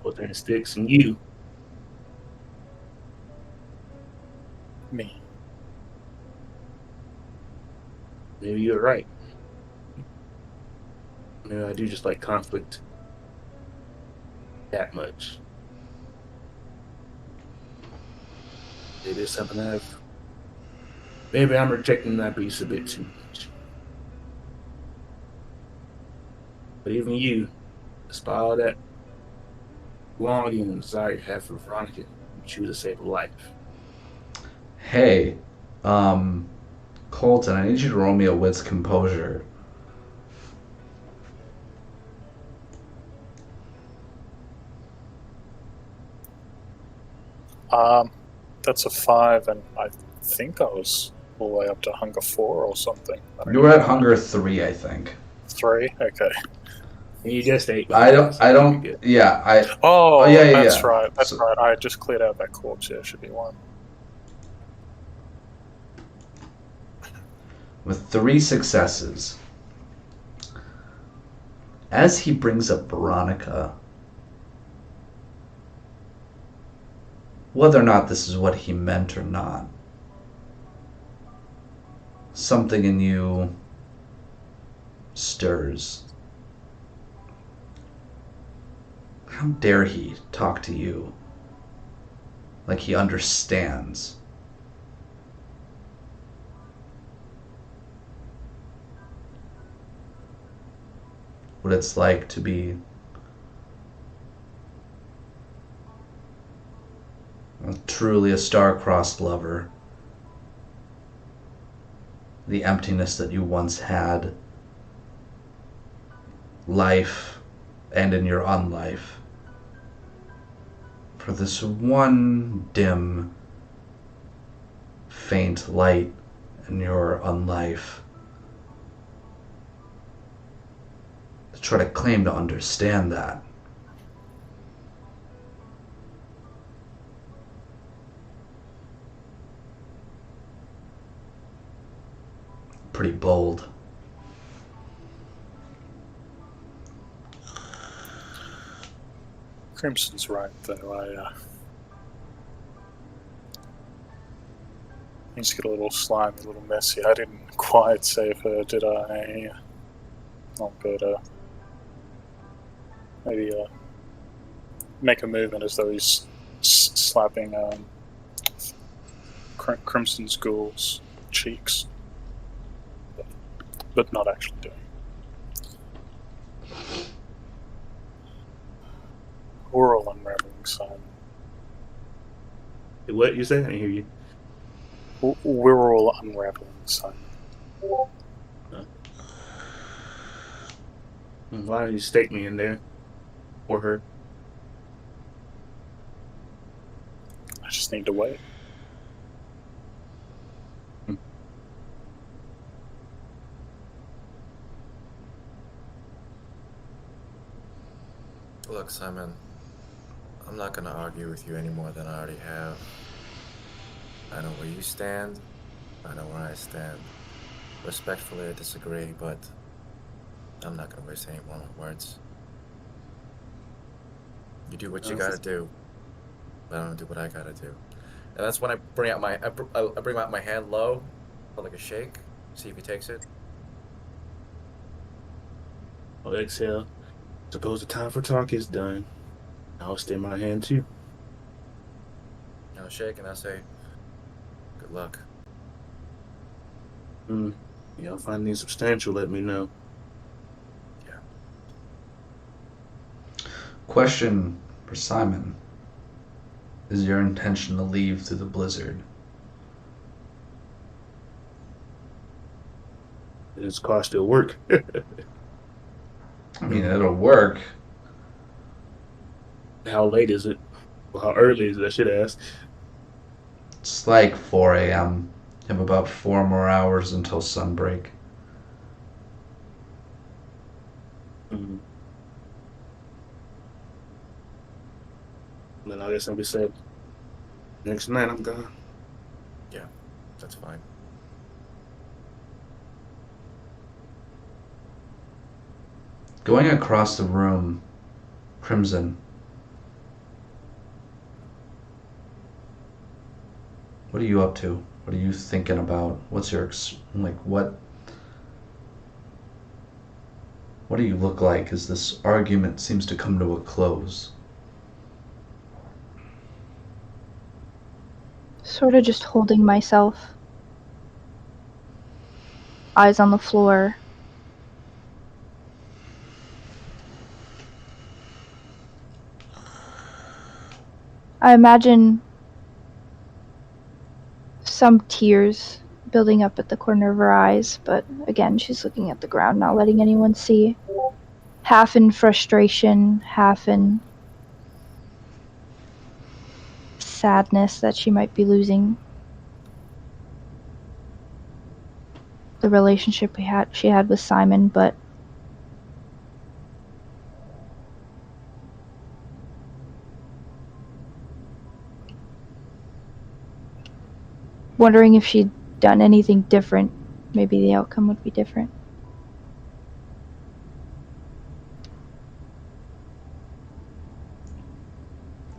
Well, then sticks and you.
Me.
Maybe you're right. Maybe I do just like conflict that much. It is something maybe I'm rejecting that beast a bit too much. But even you, despite all that longing and desire you have for Veronica, you choose to save a life.
Hey, Colton, I need you to roll me a wits composure.
That's a 5, and I think I was all the way up to hunger 4 or something.
You were at hunger 3, I think.
3? Okay.
And you just ate.
I don't. Yeah,
Oh,
yeah.
That's right. That's right. I just cleared out that corpse. Yeah, should be 1.
With 3 successes, as he brings up Veronica, whether or not this is what he meant or not, something in you stirs. How dare he talk to you like he understands? What it's like to be truly a star-crossed lover. The emptiness that you once had, life and in your unlife. For this one dim, faint light in your unlife try to claim to understand that. Pretty bold.
Crimson's right, though. Things get a little slimy, a little messy. I didn't quite save her, did I? Not good. Maybe make a movement as though he's slapping Crimson's Ghoul's cheeks, but not actually doing. We're all unraveling, Simon.
What you say? I didn't hear you.
We're all unraveling, Simon.
Why don't you stake me in there? Or her?
I just need to wait.
Look, Simon, I'm not going to argue with you any more than I already have. I know where you stand. I know where I stand. Respectfully, I disagree, but I'm not going to waste any more of my words. You do what you got to do, but I don't do what I got to do. And that's when I bring out my I bring out my hand low, like a shake. See if he takes it.
I'll exhale. Suppose the time for talk is done. I'll extend my hand too.
I'll shake and I'll say, good luck.
Y'all find anything substantial, let me know.
Yeah.
Question for Simon. Is your intention to leave through the blizzard?
This car still work.
I mean, it'll work.
How late is it? Well, how early is it? I should ask.
It's like 4 a.m. You have about 4 more hours until sunbreak.
Then I guess I'll be said. Next night I'm gone.
Yeah, that's fine.
Going across the room, Crimson. What are you up to? What are you thinking about? What's your what do you look like as this argument seems to come to a close?
Sort of just holding myself. Eyes on the floor. I imagine some tears building up at the corner of her eyes, but again, she's looking at the ground, not letting anyone see. Half in frustration, half in sadness that she might be losing the relationship she had with Simon, but wondering if she'd done anything different, maybe the outcome would be different.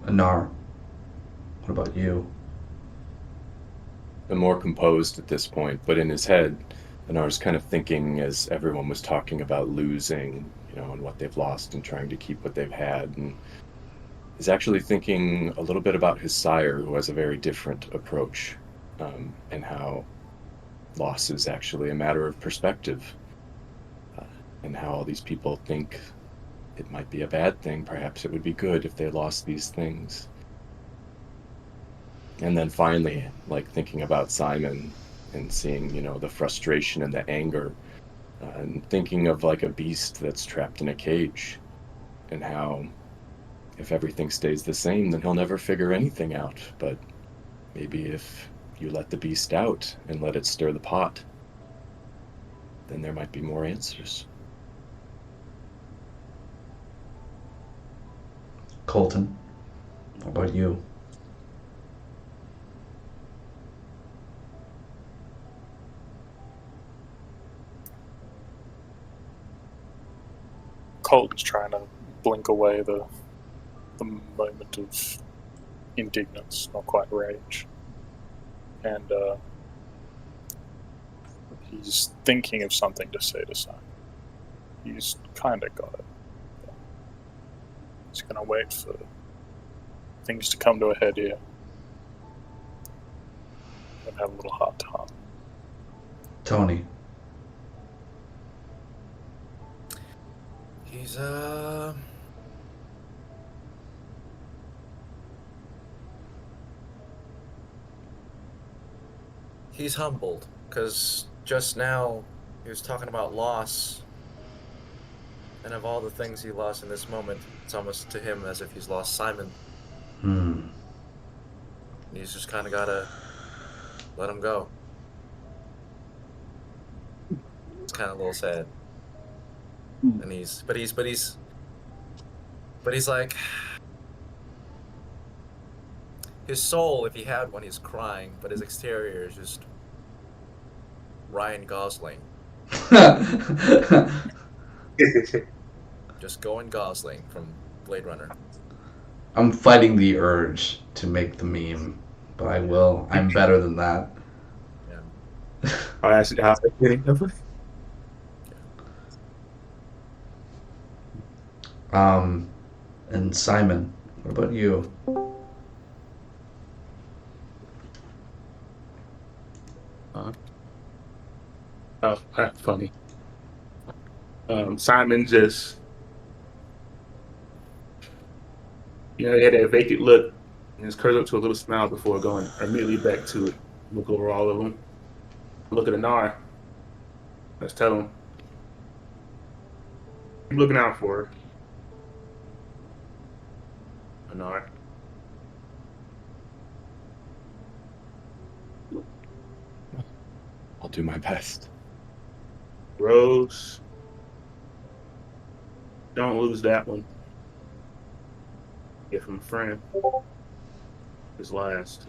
Anar, what about you?
I'm more composed at this point, but in his head, Anar's kind of thinking as everyone was talking about losing, and what they've lost and trying to keep what they've had, and is actually thinking a little bit about his sire, who has a very different approach, and how loss is actually a matter of perspective, and how all these people think it might be a bad thing. Perhaps it would be good if they lost these things. And then finally, thinking about Simon and seeing, the frustration and the anger, and thinking of a beast that's trapped in a cage, and how if everything stays the same, then he'll never figure anything out. But maybe if you let the beast out and let it stir the pot, then there might be more answers.
Colton, what about you?
Colton's trying to blink away the moment of indignance, not quite rage. And he's thinking of something to say to Simon. He's kind of got it. He's going to wait for things to come to a head here. And have a little heart to heart.
Tony.
He's humbled, because just now he was talking about loss, and of all the things he lost in this moment, it's almost to him as if he's lost Simon. And he's just kind of gotta let him go. It's kind of a little sad. And he's like, his soul, if he had one, he's crying, but his exterior is just Ryan Gosling. Just going Gosling from Blade Runner.
I'm fighting the urge to make the meme, but I will. I'm better than that.
Yeah.
I asked you how they're getting over.
And Simon, what about you?
Oh, that's funny. Simon just, he had that vacant look and just curls up to a little smile before going immediately back to it. Look over all of them. Look at Anar. Let's tell him. Keep looking out for her. Anar.
I'll do my best.
Rose. Don't lose that one. Get from a friend. His last.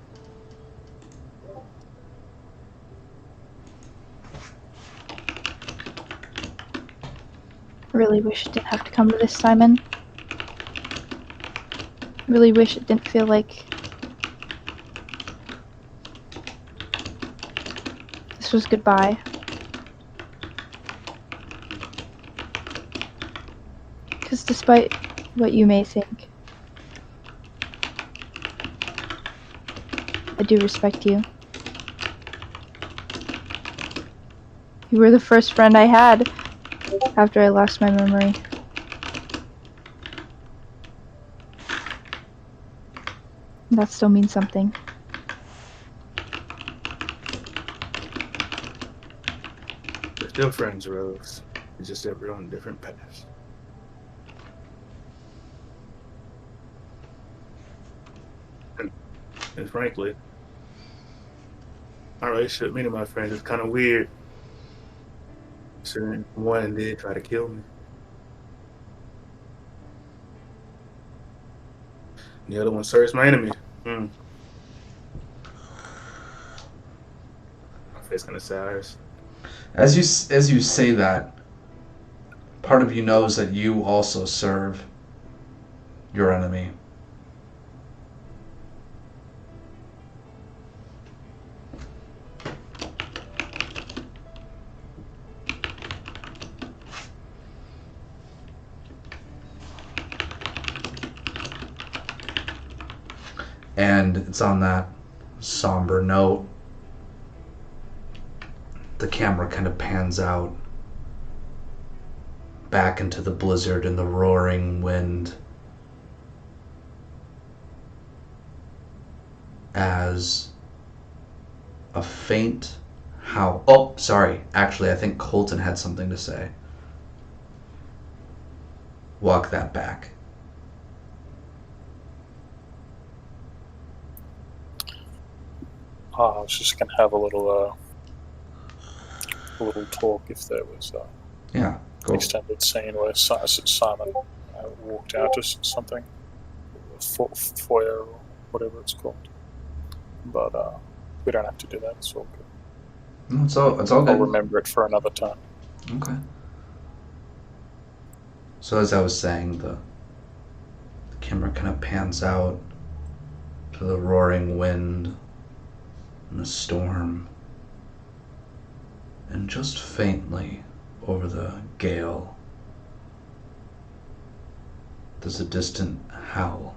Really wish it didn't have to come to this, Simon. Really wish it didn't feel like this was goodbye. Because despite what you may think, I do respect you. You were the first friend I had after I lost my memory. That still means something.
We're still friends, Rose. It's just that we're on different paths. And frankly, our relationship, me and my friends, is kind of weird. So one did try to kill me. The other one serves my enemy. My face kind of sours.
As you say that, part of you knows that you also serve your enemy. And it's on that somber note. The camera kind of pans out back into the blizzard and the roaring wind as a faint howl. Oh, sorry. Actually, I think Colton had something to say. Walk that back.
I was just going to have a little talk if there was
Yeah,
an
go.
extended scene where Simon walked out or something. foyer or whatever it's called. But we don't have to do that. It's all good.
It's all good.
I'll remember it for another time.
Okay. So as I was saying, the camera kind of pans out to the roaring wind and the storm, and just faintly over the gale, there's a distant howl.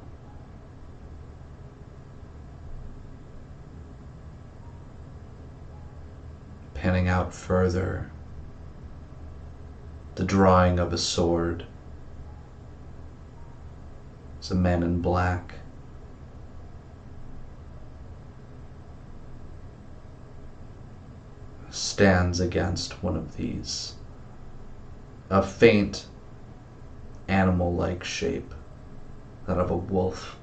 Panning out further, the drawing of a sword. It's a man in black. Stands against one of these. A faint animal-like shape, that of a wolf.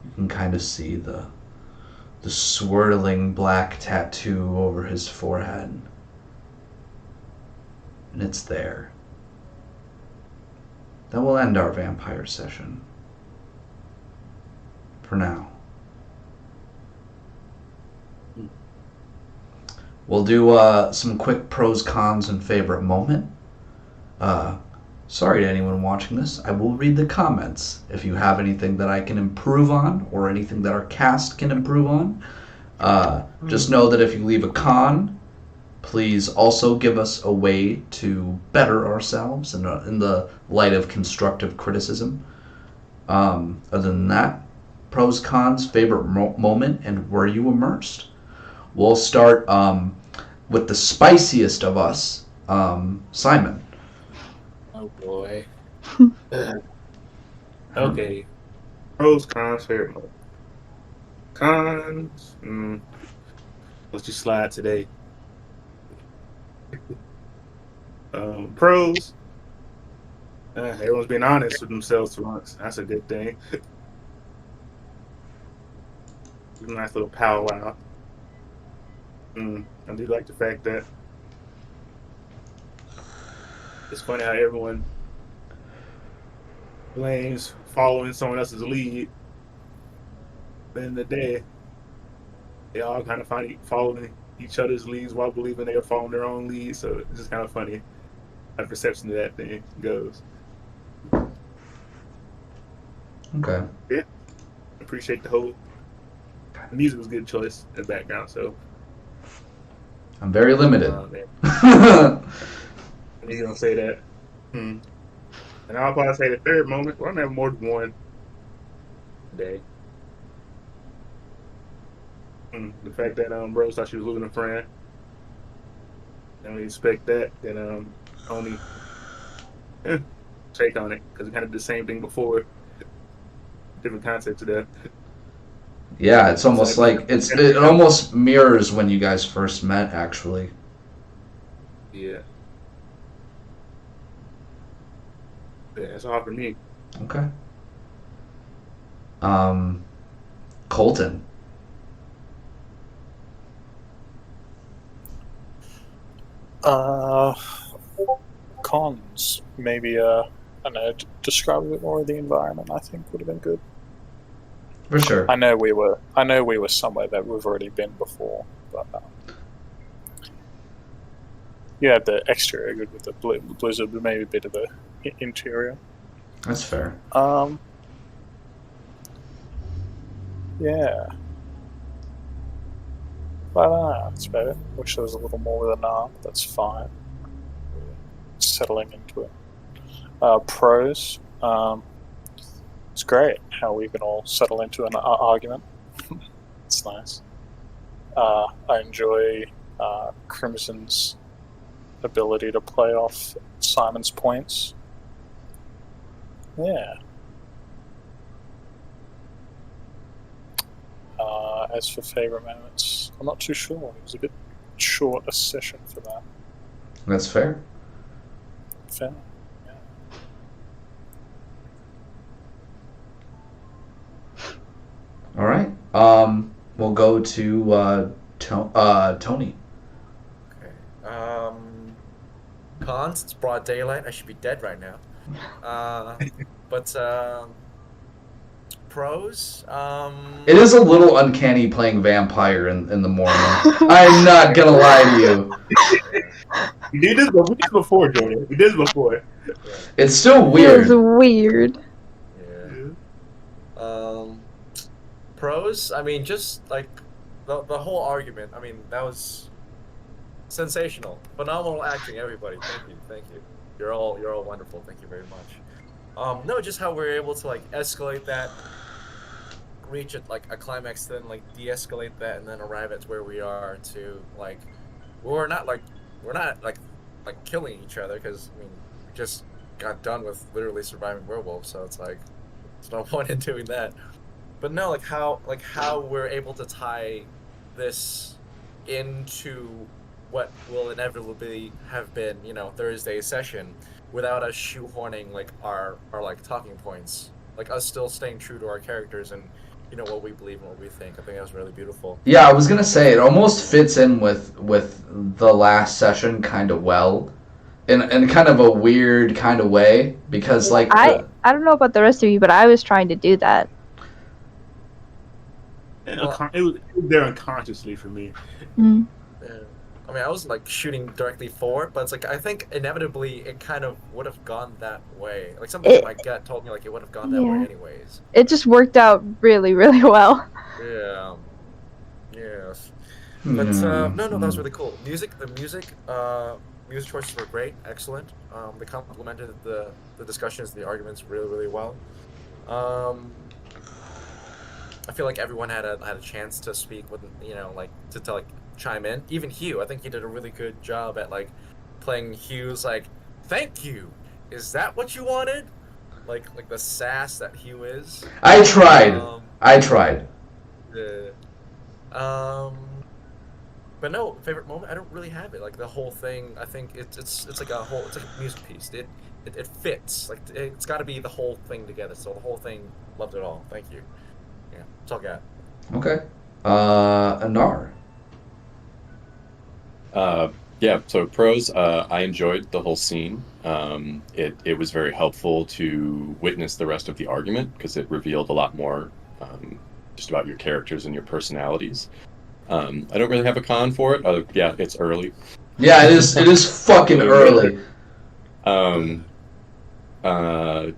You can kind of see the swirling black tattoo over his forehead. And it's there. That will end our vampire session. For now. We'll do some quick pros, cons, and favorite moment. Sorry to anyone watching this. I will read the comments. If you have anything that I can improve on, or anything that our cast can improve on, just know that if you leave a con, please also give us a way to better ourselves in the light of constructive criticism. Other than that, pros, cons, favorite moment, and were you immersed? We'll start with the spiciest of us, Simon.
Oh boy. Okay. Pros, cons, favorite moment. Cons. Let's just slide today. Pros. Everyone's being honest with themselves for once. That's a good thing. Nice little powwow. I do like the fact that it's funny how everyone blames following someone else's lead. But in the day, they all kind of following each other's leads while believing they are following their own lead. So it's just kind of funny how the perception of that thing goes.
Okay.
Yeah. Appreciate the music was a good choice in the background, so.
I'm very limited.
I knew you gonna say that. And I'll probably say the third moment. Well, I'm gonna have more than one day. The fact that Rose thought she was losing a friend. I don't expect that. Then only take on it because we kind of did the same thing before. Different concept to that.
Yeah, it's almost like it almost mirrors when you guys first met, actually.
Yeah. Yeah, that's all for me.
Okay. Colton.
Cons. Maybe I don't know, describe a bit more of the environment. I think would have been good.
For sure.
I know we were somewhere that we've already been before, but you had the exterior good with the blizzard, but maybe a bit of the interior.
That's fair.
Yeah. But I don't know, that's about it. Wish there was a little more with an arm, but that's fine. Settling into it. Pros. It's great how we can all settle into an argument. It's nice. I enjoy Crimson's ability to play off Simon's points. Yeah. As for favourite moments, I'm not too sure. It was a bit short a session for that.
That's fair.
Fair.
All right. We'll go to Tony.
Okay. Cons, it's broad daylight. I should be dead right now. But pros.
It is a little uncanny playing vampire in the morning. I'm not gonna lie to you.
We did this before, Jordan. We did this before.
It's still
It was
weird.
weird.
Yeah. Pros. I mean, just like the whole argument. I mean, that was sensational, phenomenal acting, everybody. Thank you. You're all wonderful. Thank you very much. No, just how we're able to like escalate that, reach it like a climax, then like de-escalate that, and then arrive at where we are to like we're not like killing each other, because I mean we just got done with literally surviving werewolves, so it's like there's no point in doing that. But no, like how we're able to tie this into what will inevitably have been, Thursday's session, without us shoehorning like our like talking points, like us still staying true to our characters and what we believe and what we think. I think that was really beautiful.
Yeah, I was gonna say it almost fits in with the last session kind of well, in kind of a weird kind of way, because like
I don't know about the rest of you, but I was trying to do that.
It was there unconsciously for me.
Mm.
I mean, I wasn't like shooting directly for it, but it's like I think inevitably it kind of would have gone that way. Like something in my gut told me like it would have gone that way anyways.
It just worked out really, really well.
Yeah. Yes. But no, that was really cool. The music choices were great, excellent. They complemented the discussions, the arguments really, really well. I feel like everyone had a chance to speak with, like to like chime in. Even Hugh, I think he did a really good job at like playing Hugh's like, "Thank you. Is that what you wanted?" Like the sass that Hugh is.
I tried.
But no, favorite moment, I don't really have it. Like the whole thing, I think it's like a music piece. It fits. Like it's got to be the whole thing together. So the whole thing, loved it all. Thank you. Yeah, that's all I got.
Okay. Anar.
Yeah, so pros, I enjoyed the whole scene. It was very helpful to witness the rest of the argument, because it revealed a lot more just about your characters and your personalities. I don't really have a con for it. Yeah, it's early.
Yeah, it is fucking early.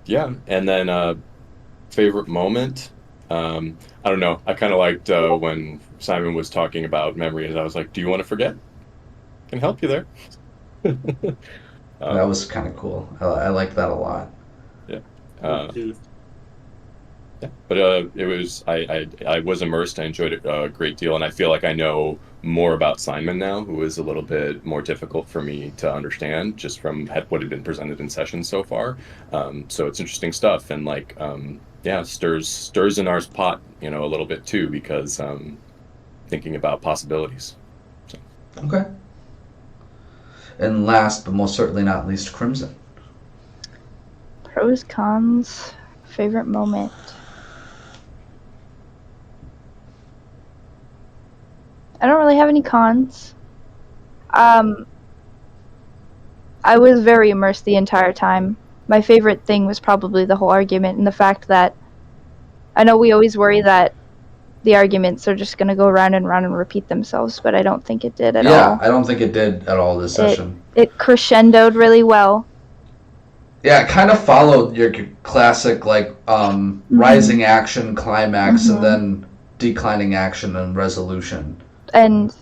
Yeah, and then favorite moment. I don't know. I kind of liked when Simon was talking about memories. I was like, "Do you want to forget? Can help you there."
That was kind of cool. I like that a lot.
Yeah. Yeah. But it was I was immersed. I enjoyed it a great deal, and I feel like I know more about Simon now, who is a little bit more difficult for me to understand just from what had been presented in sessions so far. So it's interesting stuff, and like stirs in our pot, a little bit too, because thinking about possibilities. So.
Okay. And last but most certainly not least, Crimson.
Pros, cons, favorite moment. I don't really have any cons. I was very immersed the entire time. My favorite thing was probably the whole argument and the fact that I know we always worry that the arguments are just going to go round and round and repeat themselves, but I don't think it did at all.
Yeah, I don't think it did at all this session.
It crescendoed really well.
Yeah, it kind of followed your classic like rising action, climax, and then declining action and resolution.
And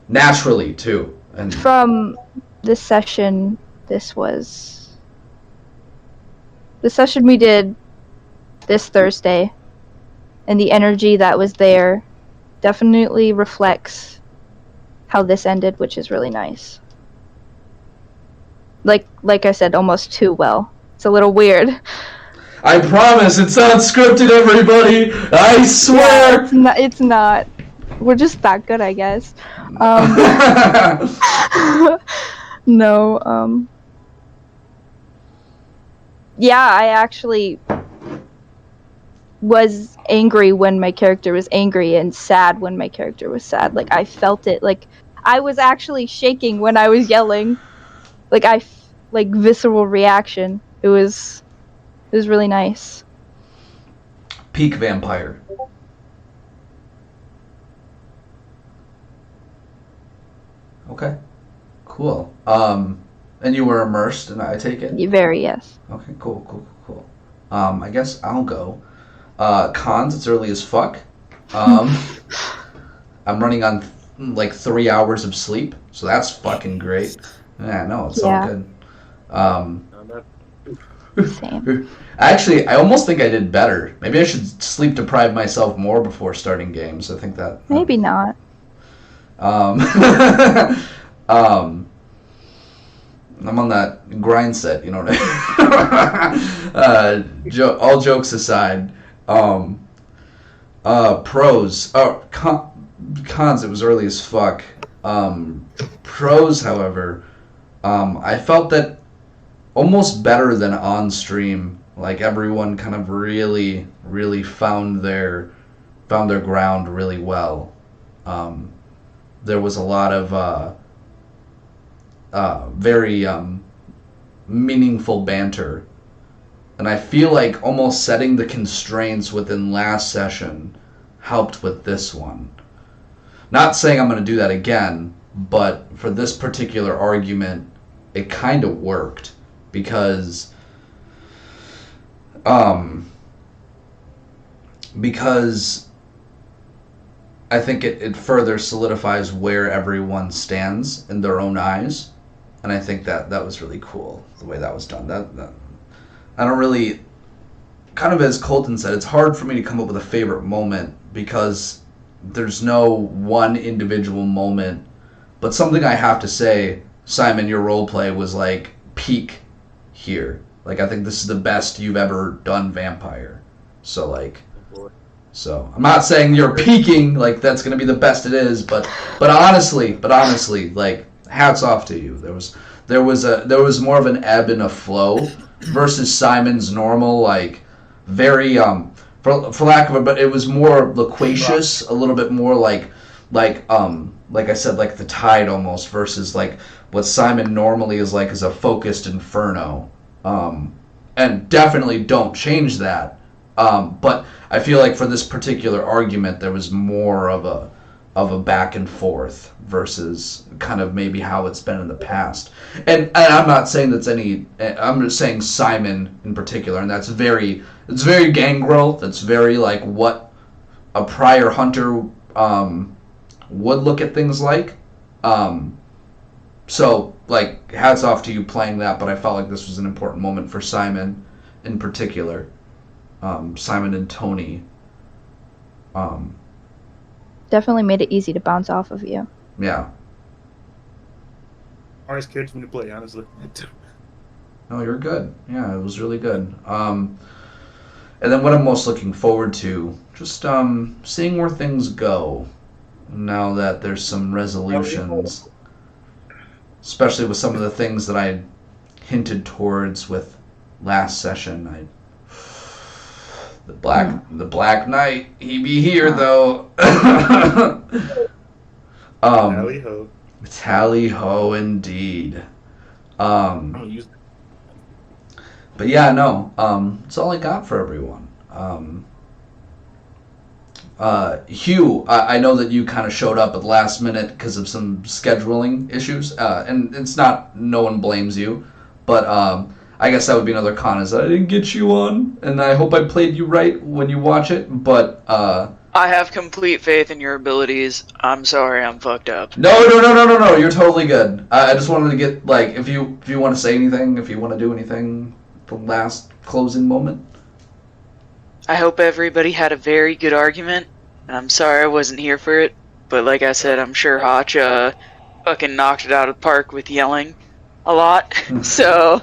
naturally too. And
from this session, the session we did this Thursday, and the energy that was there definitely reflects how this ended, which is really nice. Like I said, almost too well. It's a little weird.
I promise it's not scripted, everybody. I swear.
Yeah, it's not. We're just that good, I guess. No. Yeah, I actually was angry when my character was angry and sad when my character was sad. Like, I felt it. Like, I was actually shaking when I was yelling. Like, visceral reaction. It was really nice.
Peak vampire. Okay. Cool. And you were immersed, and I take it?
Very, yes.
Okay, cool. I guess I'll go. Cons, it's early as fuck. I'm running on like 3 hours of sleep, so that's fucking great. Yeah, no, it's all good.
Same.
Actually, I almost think I did better. Maybe I should sleep deprive myself more before starting games. I think that.
Maybe not.
I'm on that grind set, you know what I mean? All jokes aside, pros. Cons, it was early as fuck. Pros, however, I felt that almost better than on stream. Like everyone kind of really found their ground really well. There was a lot of very meaningful banter, and I feel like almost setting the constraints within last session helped with this one. Not saying I'm going to do that again, but for this particular argument, it kind of worked because I think it further solidifies where everyone stands in their own eyes, and I think that was really cool the way that was done. That I don't really, kind of as Colton said, it's hard for me to come up with a favorite moment because there's no one individual moment, but something I have to say, Simon, your roleplay was like peak here. Like I think this is the best you've ever done vampire. So like. So I'm not saying you're peaking, like that's gonna be the best it is, but honestly, like hats off to you. There was more of an ebb and a flow versus Simon's normal, like very for lack of a, but it was more loquacious, a little bit more like I said, like the tide almost, versus like what Simon normally is like is a focused inferno. And definitely don't change that. But I feel like for this particular argument, there was more of a back and forth versus kind of maybe how it's been in the past. And I'm not saying that's any. I'm just saying Simon in particular, and it's very gangrel. That's very like what a prior hunter would look at things like. So like hats off to you playing that, but I felt like this was an important moment for Simon in particular. Simon and Tony.
Definitely made it easy to bounce off of you.
Yeah.
Hardest character for me to play, honestly.
No, you're good. Yeah, it was really good. And then what I'm most looking forward to, just seeing where things go now that there's some resolutions, especially with some of the things that I hinted towards with last session. The Black Knight, he be here though.
Tally ho.
Tally ho indeed. But yeah, no. That's all I got for everyone. Hugh, I know that you kind of showed up at the last minute because of some scheduling issues, and it's not. No one blames you, but I guess that would be another con, is that I didn't get you on, and I hope I played you right when you watch it, but
I have complete faith in your abilities. I'm sorry, I'm fucked up.
No, you're totally good. I just wanted to get, like, if you want to say anything, if you want to do anything, the last closing moment.
I hope everybody had a very good argument, and I'm sorry I wasn't here for it, but like I said, I'm sure Hotch fucking knocked it out of the park with yelling a lot, so...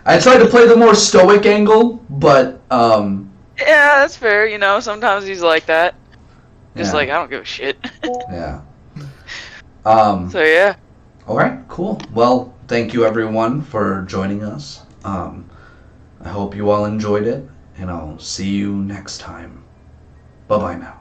I tried to play the more stoic angle, but,
Yeah, that's fair, you know, sometimes he's like that. Just
yeah.
like, I don't give a shit.
Yeah.
So, yeah.
Alright, cool. Well, thank you everyone for joining us. I hope you all enjoyed it, and I'll see you next time. Bye-bye now.